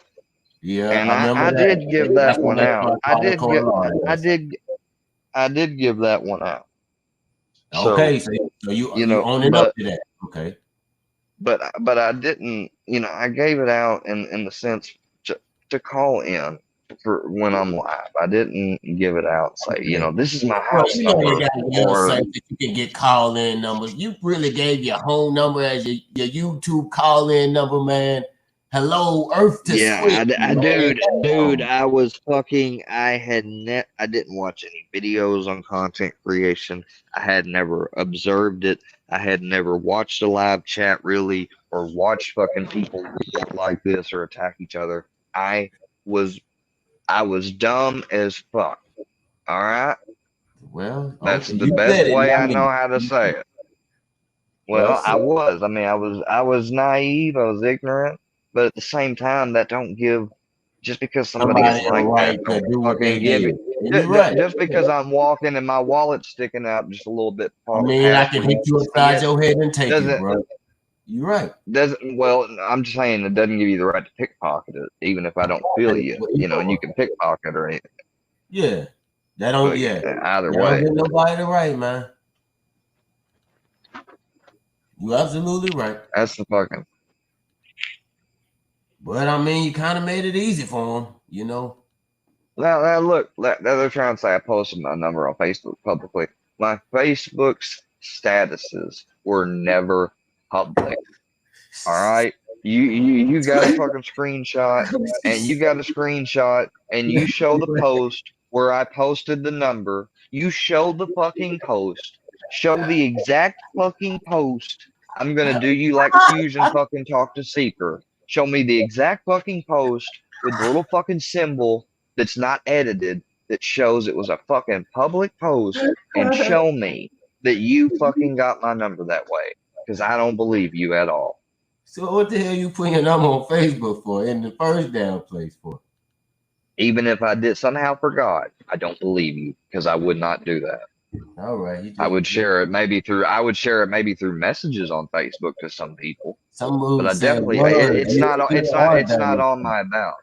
S1: Yeah,
S2: and I did give that one out. I did give that one out.
S1: Okay, so you owning up to that. Okay.
S2: But I didn't, I gave it out in the sense to call in for when I'm live. I didn't give it out and say, this is my house number.
S1: You that you can get call-in numbers. You really gave your home number as your YouTube call-in number, man. Hello, Earth to
S2: dude, I was fucking. I didn't watch any videos on content creation. I had never observed it. I had never watched a live chat really, or watched fucking people like this or attack each other. I was dumb as fuck. All right.
S1: Well,
S2: that's the best way I know how to say it. Well, I was. I mean, I was naive. I was ignorant. But at the same time, that don't give just because somebody is like that. Don't fucking give it. Just because I'm walking and my wallet's sticking out just a little bit.
S1: I mean, I can hit you upside your head and take it, bro. You're right.
S2: Well, I'm just saying it doesn't give you the right to pickpocket it, even if I don't feel you, and you can pickpocket or anything.
S1: Yeah, that don't.
S2: But, either way,
S1: don't get nobody the right, man. You absolutely right.
S2: That's the fucking.
S1: But I mean, you kind of made it easy for them,
S2: Now look, they're trying to say I posted my number on Facebook publicly. My Facebook's statuses were never public. All right, you got a fucking screenshot, and you show the post where I posted the number. You show the fucking post. Show the exact fucking post. I'm gonna do you like Fusion fucking talk to Seeker. Show me the exact fucking post with the little fucking symbol that's not edited that shows it was a fucking public post, and show me that you fucking got my number that way, because I don't believe you at all.
S1: So what the hell you putting your number on Facebook for in the first damn place for?
S2: Even if I did somehow forgot, I don't believe you, because I would not do that.
S1: All right.
S2: I would share it maybe through messages on Facebook to some people. But I definitely it's not on my account.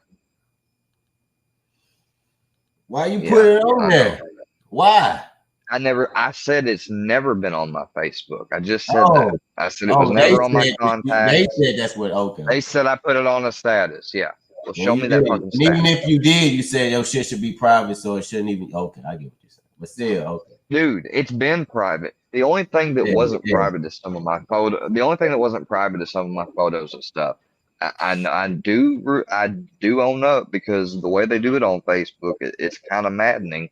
S1: Why you put it on there? Why?
S2: I said it's never been on my Facebook. I just said that. I said it was never on my contacts.
S1: They said that's what. Okay.
S2: They said I put it on a status. Yeah. Well, show me that fucking status.
S1: Even if you did, you said your shit should be private, so it shouldn't even. Okay, I get what you're saying. But still, okay.
S2: Dude, it's been private. The only thing that wasn't private is some of my photos. The only thing that wasn't private is some of my photos and stuff. I do own up, because the way they do it on Facebook, it's kind of maddening.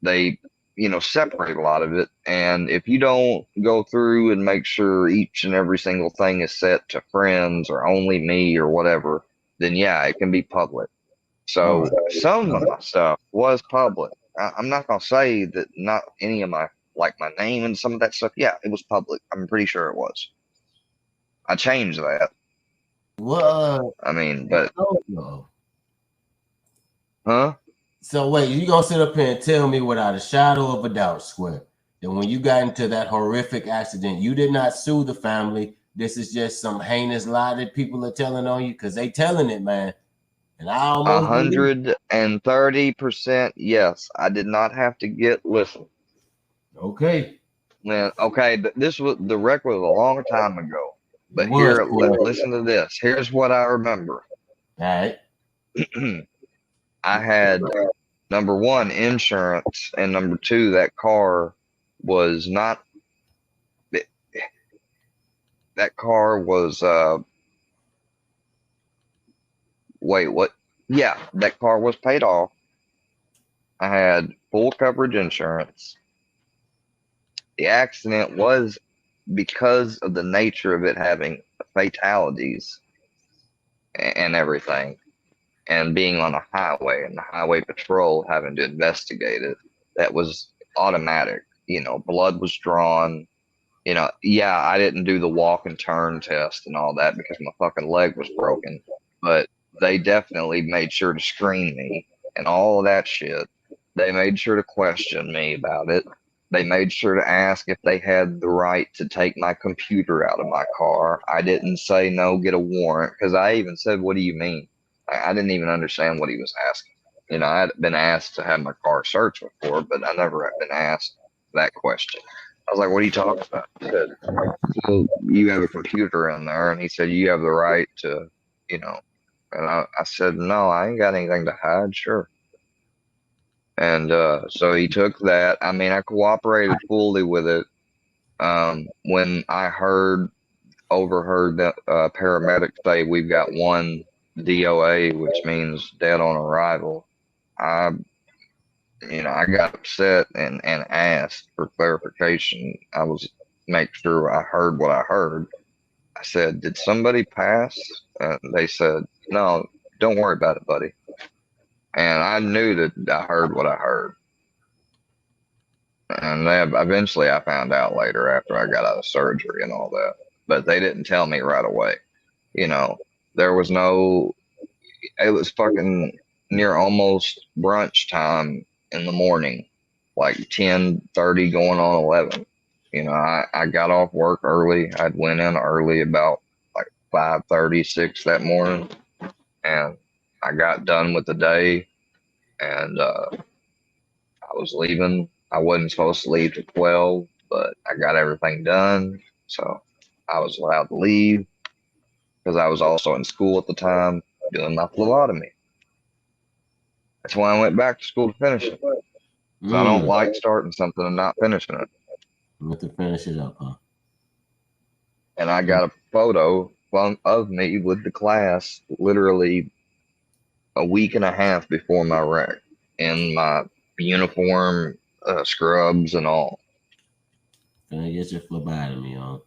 S2: They, separate a lot of it, and if you don't go through and make sure each and every single thing is set to friends or only me or whatever, then yeah, it can be public. So some of my stuff was public. I'm not gonna say that not any of my, like my name and some of that stuff. Yeah, it was public. I'm pretty sure it was. I changed that.
S1: What?
S2: I mean, but
S1: No.
S2: huh?
S1: So wait, you gonna sit up here and tell me without a shadow of a doubt, Square, that when you got into that horrific accident, you did not sue the family? This is just some heinous lie that people are telling on you, because they telling it, man. And I almost
S2: 130%. Yes, I did not have to listen.
S1: Okay.
S2: Man, okay, this was the wreck was a long time ago. But listen to this. Here's what I remember.
S1: All right.
S2: I had number one, insurance, and number two, that car was not. That car was. Wait, what? Yeah, that car was paid off. I had full coverage insurance. The accident was because of the nature of it having fatalities and everything, and being on a highway and the highway patrol having to investigate it. That was automatic. You know, blood was drawn. You know, yeah, I didn't do the walk and turn test and all that because my fucking leg was broken, but they definitely made sure to screen me and all of that shit. They made sure to question me about it. They made sure to ask if they had the right to take my computer out of my car. I didn't say no, get a warrant, because I even said, what do you mean? I didn't even understand what he was asking. You know, I had been asked to have my car searched before, but I never had been asked that question. I was like, what are you talking about? He said, well, you have a computer in there. And he said, you have the right to, you know. And I said, no, I ain't got anything to hide. Sure. And so he took that. I mean, I cooperated fully with it. When I overheard that paramedics say we've got one DOA, which means dead on arrival, I got upset and asked for clarification. I was make sure I heard what I heard. I said, did somebody pass? And they said, no, don't worry about it, buddy. And I knew that I heard what I heard. And eventually I found out later after I got out of surgery and all that. But they didn't tell me right away. You know, it was fucking near almost brunch time in the morning, like 10:30 going on 11. You know, I got off work early. I'd went in early about like 5:36 that morning, and I got done with the day, and I was leaving. I wasn't supposed to leave till 12, but I got everything done, so I was allowed to leave because I was also in school at the time doing my phlebotomy. That's why I went back to school to finish it. I don't like starting something and not finishing it.
S1: You have to finish it up, huh?
S2: And I got a photo of me with the class literally a week and a half before my wreck in my uniform, scrubs and all.
S1: Can I get your phlebotomy on?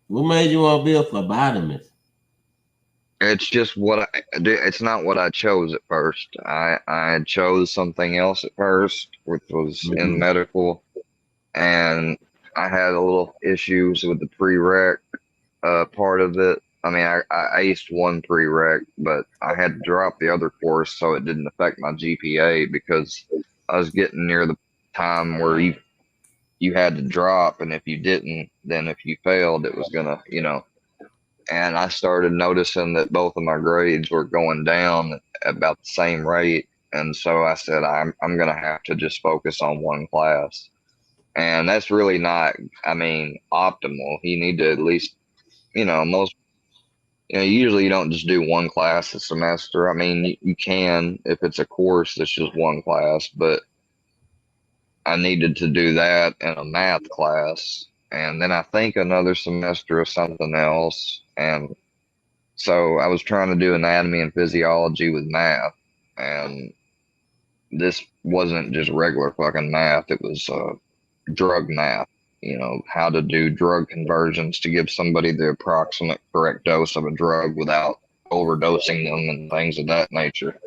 S1: What made you want to be a phlebotomist?
S2: It's just what I do. It's not what I chose at first. I chose something else at first, which was in medical, and I had a little issues with the pre-rec part of it. I mean, I aced one pre-rec, but I had to drop the other course so it didn't affect my GPA because I was getting near the time where you had to drop, and if you didn't, then if you failed, it was gonna, you know. And I started noticing that both of my grades were going down at about the same rate, and so I said I'm gonna have to just focus on one class, and that's really not, I mean, optimal. You need to at least, you know, usually you don't just do one class a semester. I mean, you can if it's a course that's just one class, but I needed to do that in a math class, and then I think another semester of something else. And so I was trying to do anatomy and physiology with math, and this wasn't just regular fucking math. It was drug math, you know, how to do drug conversions to give somebody the approximate correct dose of a drug without overdosing them and things of that nature.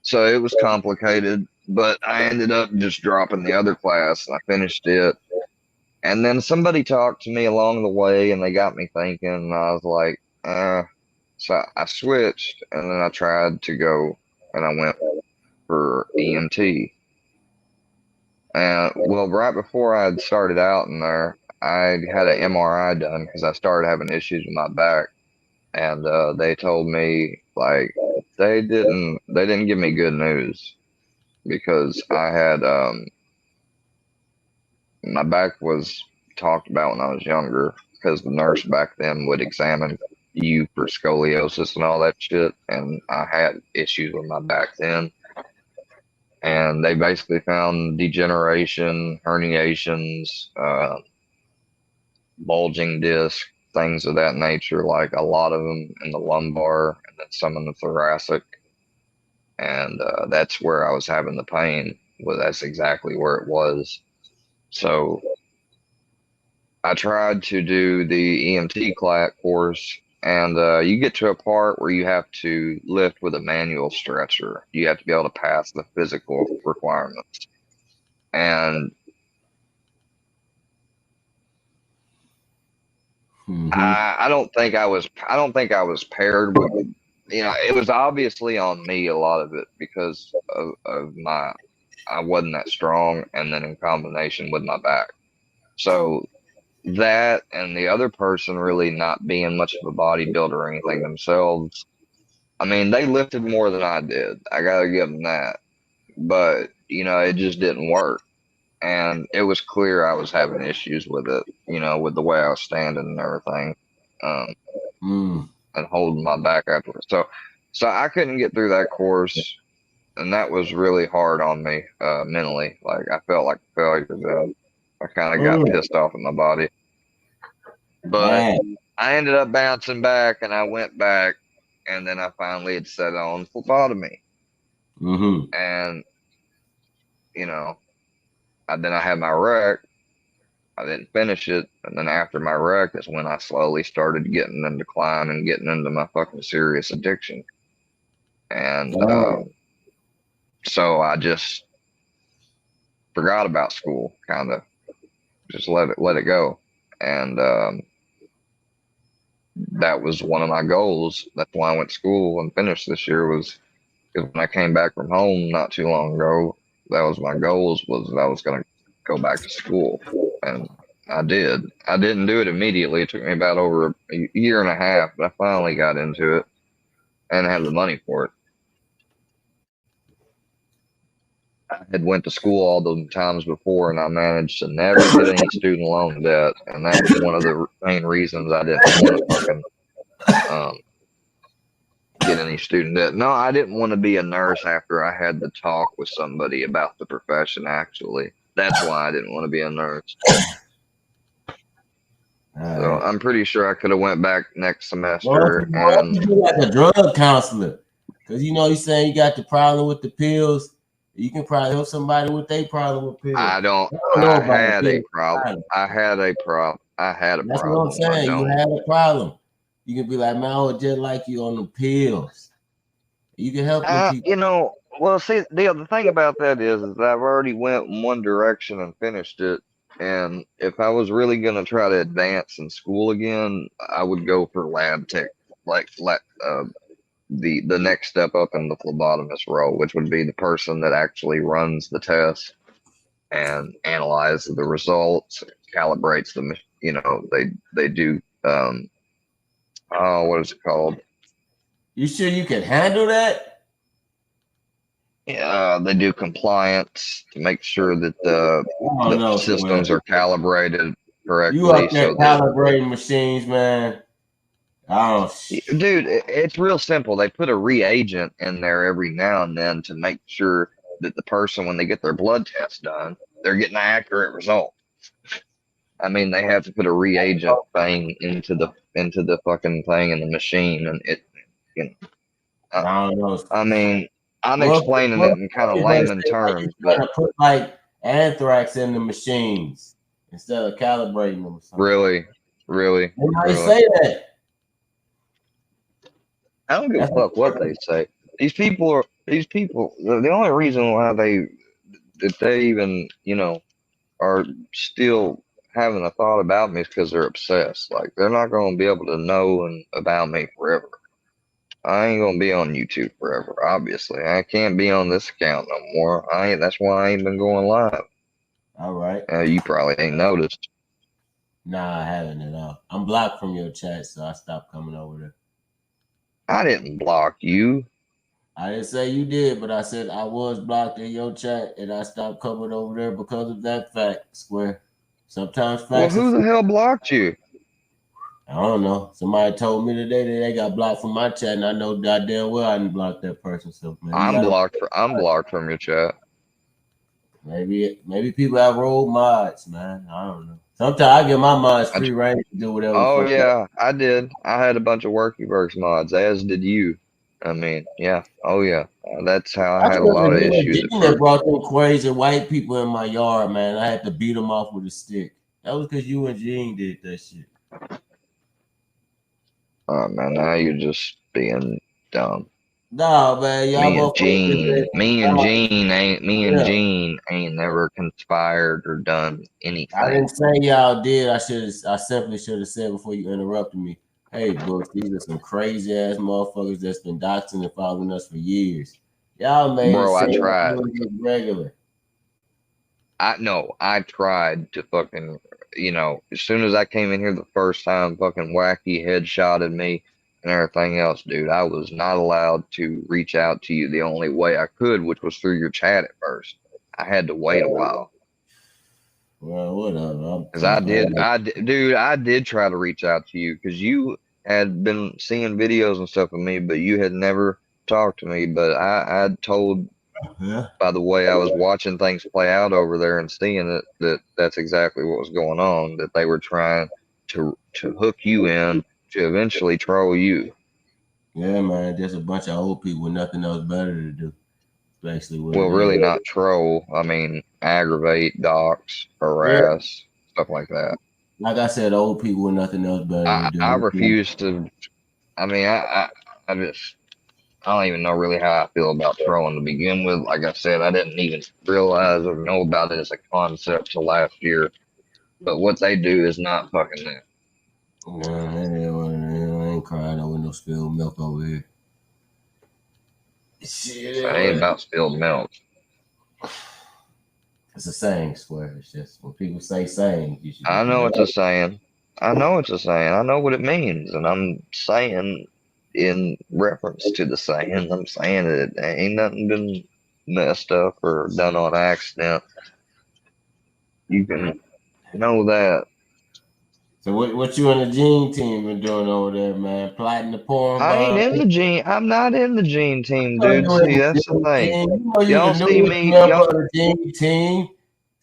S2: So it was complicated, but I ended up just dropping the other class and I finished it. And then somebody talked to me along the way and they got me thinking, and I was like, So I switched, and then I tried to go, and I went for EMT. And well, right before I had started out in there, I had an MRI done because I started having issues with my back, and they told me like they didn't give me good news because I had my back was talked about when I was younger because the nurse back then would examine you for scoliosis and all that shit, and I had issues with my back then. And they basically found degeneration, herniations, bulging disc, things of that nature, like a lot of them in the lumbar and then some in the thoracic. And that's where I was having the pain. Well, that's exactly where it was. So I tried to do the EMT course, and you get to a part where you have to lift with a manual stretcher. You have to be able to pass the physical requirements. And I don't think I was paired with, it was obviously on me, a lot of it, because of I wasn't that strong, and then in combination with my back. So that and the other person really not being much of a bodybuilder or anything themselves. I mean, they lifted more than I did. I gotta give them that. But, it just didn't work. And it was clear I was having issues with it, with the way I was standing and everything, and holding my back afterwards. So I couldn't get through that course, and that was really hard on me mentally. Like, I felt like a failure. I kind of got pissed off at my body. But I ended up bouncing back, and I went back, and then I finally had set on phlebotomy. And, then I had my rec. I didn't finish it, and then after my wreck is when I slowly started getting into decline and getting into my fucking serious addiction. And so I just forgot about school, kind of just let it go. And that was one of my goals. That's why I went to school and finished this year, was because when I came back from home not too long ago, that was my goals, was that I was going to go back to school. And I did. I didn't do it immediately. It took me about over a year and a half, but I finally got into it and had the money for it. I had went to school all those times before, and I managed to never get any student loan debt, and that was one of the main reasons I didn't want to fucking get any student debt. No, I didn't want to be a nurse after I had the talk with somebody about the profession, actually. That's why I didn't want to be a nurse. So I'm pretty sure I could have went back next semester. And
S1: you like a drug counselor, because you saying you got the problem with the pills. You can probably help somebody with their problem with pills.
S2: I had a problem.
S1: That's what I'm saying. You had a problem. You can be like, man, I was just like you on the pills. You can help people.
S2: Well, see, the thing about that is I've already went in one direction and finished it. And if I was really going to try to advance in school again, I would go for lab tech, like the next step up in the phlebotomist role, which would be the person that actually runs the test and analyzes the results, calibrates them. They do, what is it called?
S1: You sure you can handle that?
S2: Yeah, they do compliance to make sure that the systems are calibrated correctly.
S1: You up there calibrating machines, man. Oh,
S2: dude, it's real simple. They put a reagent in there every now and then to make sure that the person, when they get their blood test done, they're getting an accurate result. I mean, they have to put a reagent thing into the fucking thing in the machine, and it,
S1: I don't know.
S2: I mean, I'm explaining it in kind of layman terms, but
S1: put like anthrax in the machines instead of calibrating them.
S2: Really.
S1: They say that.
S2: I don't give a fuck what they say. These people, the only reason why they even, are still having a thought about me is because they're obsessed. Like they're not going to be able to know about me forever. I ain't gonna be on YouTube forever. Obviously, I can't be on this account no more. That's why I ain't been going live.
S1: All right.
S2: You probably ain't noticed.
S1: Nah, I haven't at all. I'm blocked from your chat, so I stopped coming over there.
S2: I didn't block you.
S1: I didn't say you did, but I said I was blocked in your chat, and I stopped coming over there because of that fact, Square. Sometimes facts.
S2: Well, who the hell blocked you?
S1: I don't know. Somebody told me today that they got blocked from my chat, and I know goddamn well I didn't block that person. So
S2: I'm blocked from your chat.
S1: Maybe people have rolled mods, man. I don't know. Sometimes I give my mods free reign to do whatever.
S2: Oh yeah, I did. I had a bunch of Workyverse mods, as did you. I mean, yeah. Oh yeah. That's how I had a lot of issues.
S1: That brought them crazy white people in my yard, man. I had to beat them off with a stick. That was because you and Gene did that shit.
S2: Oh man, now you're just being dumb.
S1: Nah, man, y'all
S2: me and Gene ain't never conspired or done anything.
S1: I didn't say y'all did. I simply should have said before you interrupted me. Hey, Books, these are some crazy ass motherfuckers that's been doxing and following us for years. Y'all made
S2: Bro, I tried.
S1: Regular.
S2: I tried to fucking, as soon as I came in here the first time, fucking Wacky headshotted me and everything else, dude. I was not allowed to reach out to you the only way I could, which was through your chat at first. I had to wait a while.
S1: Well, whatever.
S2: Because I did try to reach out to you because you had been seeing videos and stuff of me, but you had never talked to me. But I told, by the way I was watching things play out over there and seeing it, that's exactly what was going on, that they were trying to hook you in to eventually troll you.
S1: Yeah, man, there's a bunch of old people with nothing else better to do. Basically,
S2: well, really not troll. I mean, aggravate, dox, harass, stuff like that.
S1: Like I said, old people with nothing else better to do.
S2: I refuse to. I mean, I don't even know really how I feel about trolling to begin with. Like I said, I didn't even realize or know about it as a concept till last year. But what they do is not fucking that.
S1: I ain't crying over no spilled milk over here.
S2: Shit, it ain't about spilled milk.
S1: It's a saying, Square. It's just when people say saying.
S2: I know what you're saying. I know what you're saying. I know what it means, and I'm saying in reference to the saying, I'm saying that ain't nothing been messed up or done on accident. You can know that.
S1: So what you and the Gene team been doing over there, man? Plotting the porn bomb?
S2: I ain't in the Gene. I'm not in the Gene team, dude. See, that's the thing. Y'all see me. Y'all
S1: the Gene team.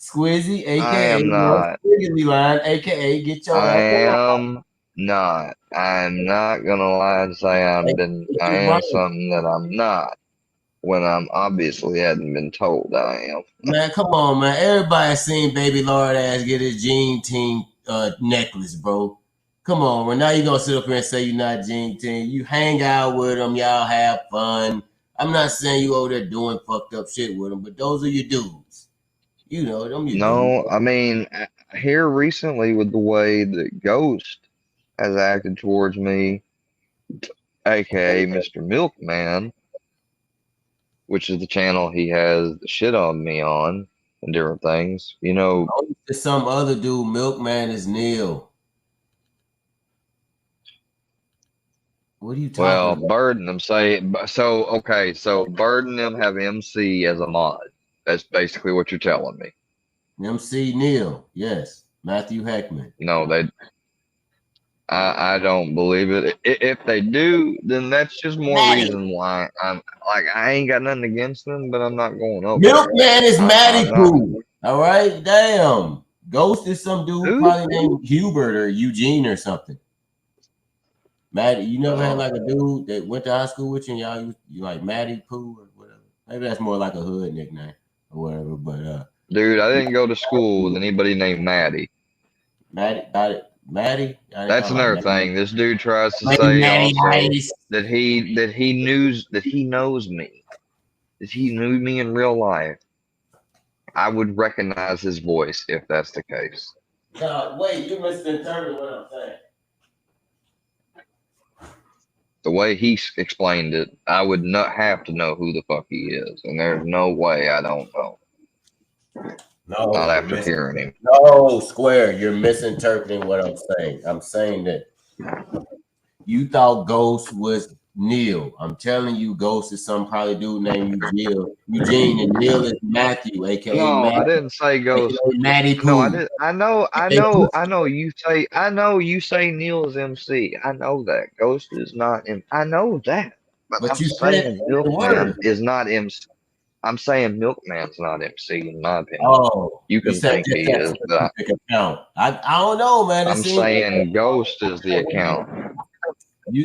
S1: Squizzy, aka
S2: I am not.
S1: Line, aka get your.
S2: I am not. I'm not gonna lie and say I am something that I'm not. When I'm obviously hadn't been told I am.
S1: Man, come on, man. Everybody seen Baby Lord ass get his Gene team necklace, bro. Come on, man. Now you gonna sit up here and say you're not Gene team. You hang out with them, y'all have fun. I'm not saying you over there doing fucked up shit with them, but those are your dudes. You know them.
S2: No, I mean, here recently with the way that Ghost has acted towards me, aka Mr. Milkman, which is the channel he has the shit on me on and different things,
S1: Some other dude, Milkman is Neil. What are you talking about?
S2: Well, Bird and them say so. Okay, so Bird and them have MC as a mod. That's basically what you're telling me.
S1: MC Neil, yes. Matthew Heckman.
S2: No, I don't believe it. If they do, then that's just more reason why I ain't got nothing against them, but I'm not going over.
S1: Milkman is Matty Pooh. All right, damn. Ghost is some dude probably named Hubert or Eugene or something. Matty, you never had like a dude that went to high school with you and you like Matty Pooh or whatever. Maybe that's more like a hood nickname or whatever. But
S2: dude, I didn't go to school with anybody named Matty.
S1: Matty.
S2: That's another thing. This dude tries to say also that he knows me. That he knew me in real life. I would recognize his voice if that's the case.
S1: Wait, you misinterpreted what I'm saying.
S2: The way he explained it, I would not have to know who the fuck he is, and there's no way I don't know.
S1: No,
S2: not after hearing him.
S1: No, Square, you're misinterpreting what I'm saying. I'm saying that you thought Ghost was Neil. I'm telling you, Ghost is some probably dude named Eugene, and Neil is Matthew, aka
S2: no,
S1: Matthew,
S2: I didn't say Ghost.
S1: Matty Poo.
S2: No, I did. I know. You say Neil is MC. I know that Ghost is not. I know that, but I'm
S1: you
S2: saying Milkman is not MC. I'm saying Milkman's not MC in my opinion.
S1: Oh,
S2: you can think he is, but
S1: I don't know, man.
S2: I'm saying Ghost is the account.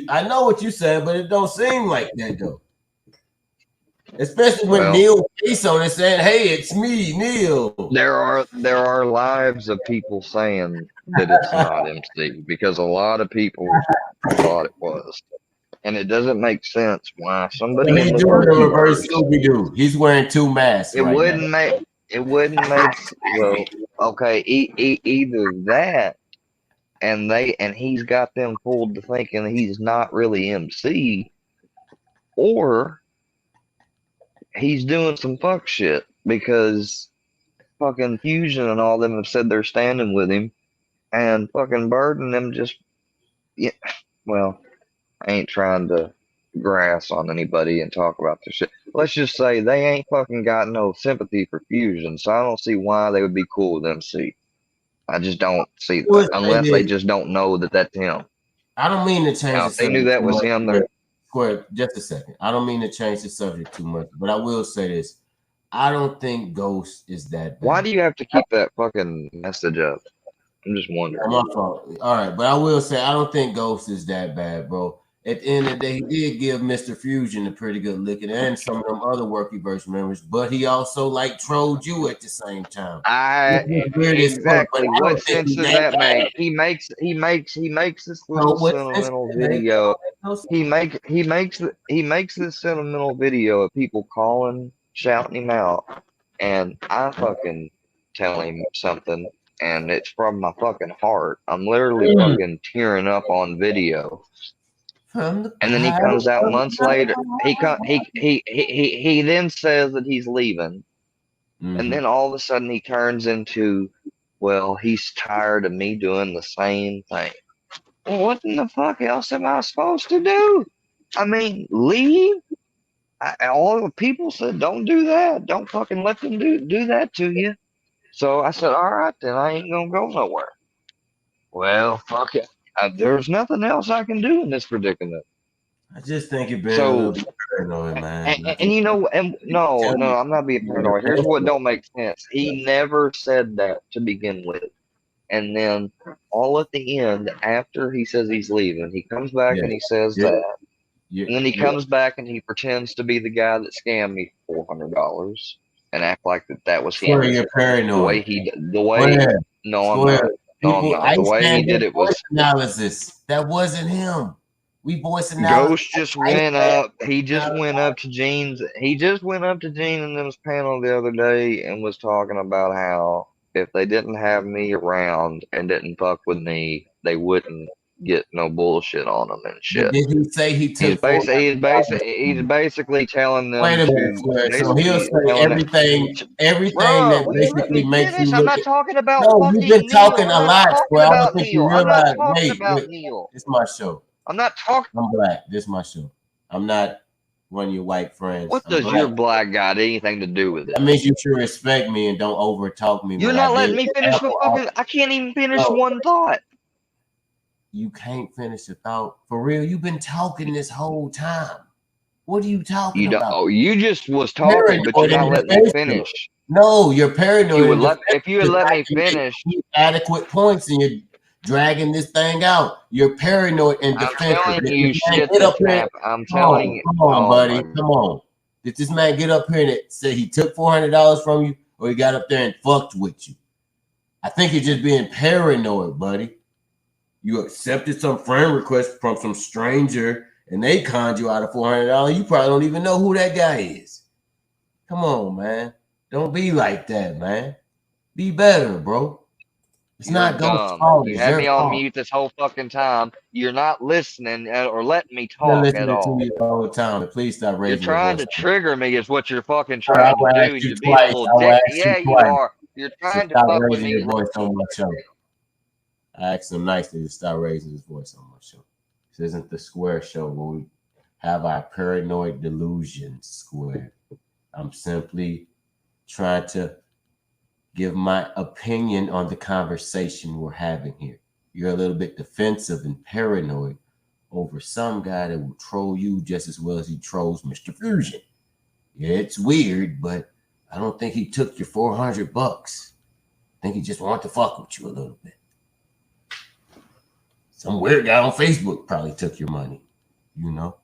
S1: I know what you said, but it don't seem like that though. Especially when Neil face on it saying, "Hey, it's me, Neil."
S2: There are lives of people saying that it's not MC because a lot of people thought it was, and it doesn't make sense why somebody.
S1: He's doing the reverse Scooby-Doo. He's wearing two masks.
S2: It wouldn't make. Well, okay. Either that, and he's got them fooled to thinking he's not really MC, or he's doing some fuck shit because fucking Fusion and all them have said they're standing with him, and fucking Bird and them just, yeah. Well, I ain't trying to grass on anybody and talk about this shit. Let's just say they ain't fucking got no sympathy for Fusion, so I don't see why they would be cool with MC. I just don't see that unless they just don't know that that's him.
S1: I don't mean to change.
S2: Now, if they knew that was him, they're
S1: Square. Just a second. I don't mean to change the subject too much, but I will say this: I don't think Ghost is that bad.
S2: Why do you have to keep that fucking message up? I'm just wondering.
S1: My fault. All right, but I will say I don't think Ghost is that bad, bro. At the end of the day, he did give Mr. Fusion a pretty good licking and some of them other Workyverse members, but he also trolled you at the same time.
S2: Exactly. What sense does that make? He makes this little sentimental video. He makes this sentimental video of people calling, shouting him out, and I fucking tell him something, and it's from my fucking heart. I'm literally fucking tearing up on video. And then he comes out months later. He then says that he's leaving, and then all of a sudden he turns into, well, he's tired of me doing the same thing. Well, what in the fuck else am I supposed to do? I mean, leave? All the people said, don't do that. Don't fucking let them do that to you. So I said, all right, then I ain't gonna go nowhere. Well, fuck it. There's nothing else I can do in this predicament.
S1: I just think you're being a little paranoid, man.
S2: And you know, no, I'm not being paranoid. Here's what don't make sense. He never said that to begin with. And then all at the end, after he says he's leaving, he comes back and he says that. And then he comes back and he pretends to be the guy that scammed me for $400 and act like that was him.
S1: You're paranoid.
S2: The way he did it was
S1: analysis. That wasn't him. We voice analysis.
S2: Ghost just went up. He just went up to Gene's. He just went up to Gene and them's panel the other day and was talking about how if they didn't have me around and didn't fuck with me, they wouldn't get no bullshit on them and shit.
S1: Did he say he took?
S2: He's basically telling them.
S1: Wait a minute, so he'll say everything that basically makes you.
S2: I'm not talking about.
S1: No, you've been talking a lot, Well, I don't think you realize. It's my show.
S2: I'm not talking.
S1: I'm black. This is my show. I'm not one of your white friends.
S2: What does your black got anything to do with it?
S1: That means you should respect me and don't over talk me.
S2: You're not letting me finish the fucking. I can't even finish one thought.
S1: You can't finish a thought. For real, you've been talking this whole time. What are you talking about?
S2: Oh, you just was talking, but you're not letting me finish.
S1: No, you're paranoid.
S2: If you would let me finish.
S1: Adequate points and you're dragging this thing out. You're paranoid and defensive.
S2: I'm telling you shit. I'm telling you.
S1: Come on, buddy. Come on. Did this man get up here and say he took $400 from you, or he got up there and fucked with you? I think you're just being paranoid, buddy. You accepted some friend request from some stranger and they conned you out of $400. You probably don't even know who that guy is. Come on, man. Don't be like that, man. Be better, bro. It's not Ghost's fault.
S2: You had me on mute this whole fucking time. You're not listening or letting me talk at all.
S1: To you the whole time. Please stop raising
S2: your voice. You're trying to trigger me is what you're fucking trying to do.
S1: You're being a little dick.
S2: Yeah, you are. You're trying to fuck with me.
S1: Your voice on my show. I asked him nicely to stop raising his voice on my show. This isn't the Square Show where we have our paranoid delusions squared. I'm simply trying to give my opinion on the conversation we're having here. You're a little bit defensive and paranoid over some guy that will troll you just as well as he trolls Mr. Fusion. Yeah, it's weird, but I don't think he took your $400. I think he just wanted to fuck with you a little bit. Some weird guy on Facebook probably took your money, you know?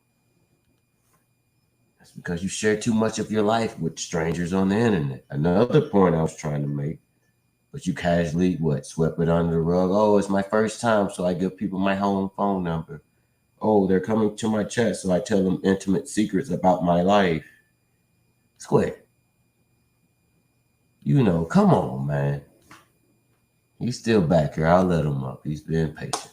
S1: That's because you share too much of your life with strangers on the internet. Another point I was trying to make, but you casually, swept it under the rug. Oh, it's my first time, so I give people my home phone number. Oh, they're coming to my chat, so I tell them intimate secrets about my life. Square. You know, come on, man. He's still back here. I'll let him up. He's being patient.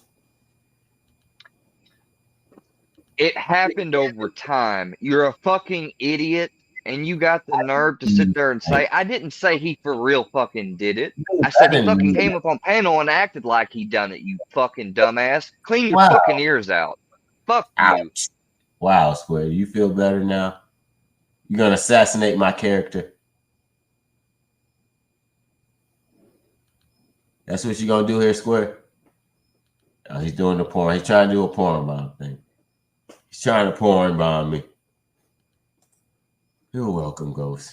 S2: It happened over time. You're a fucking idiot, and you got the nerve to sit there and say, I didn't say he for real fucking did it. I said he fucking came up on panel and acted like he done it, you fucking dumbass. Clean your fucking ears out. Fuck you.
S1: Wow, Square. You feel better now? You're going to assassinate my character? That's what you're going to do here, Square? Oh, he's doing the porn. He's trying to do a porn bomb thing. He's trying to porn bomb me. You're welcome, Ghost.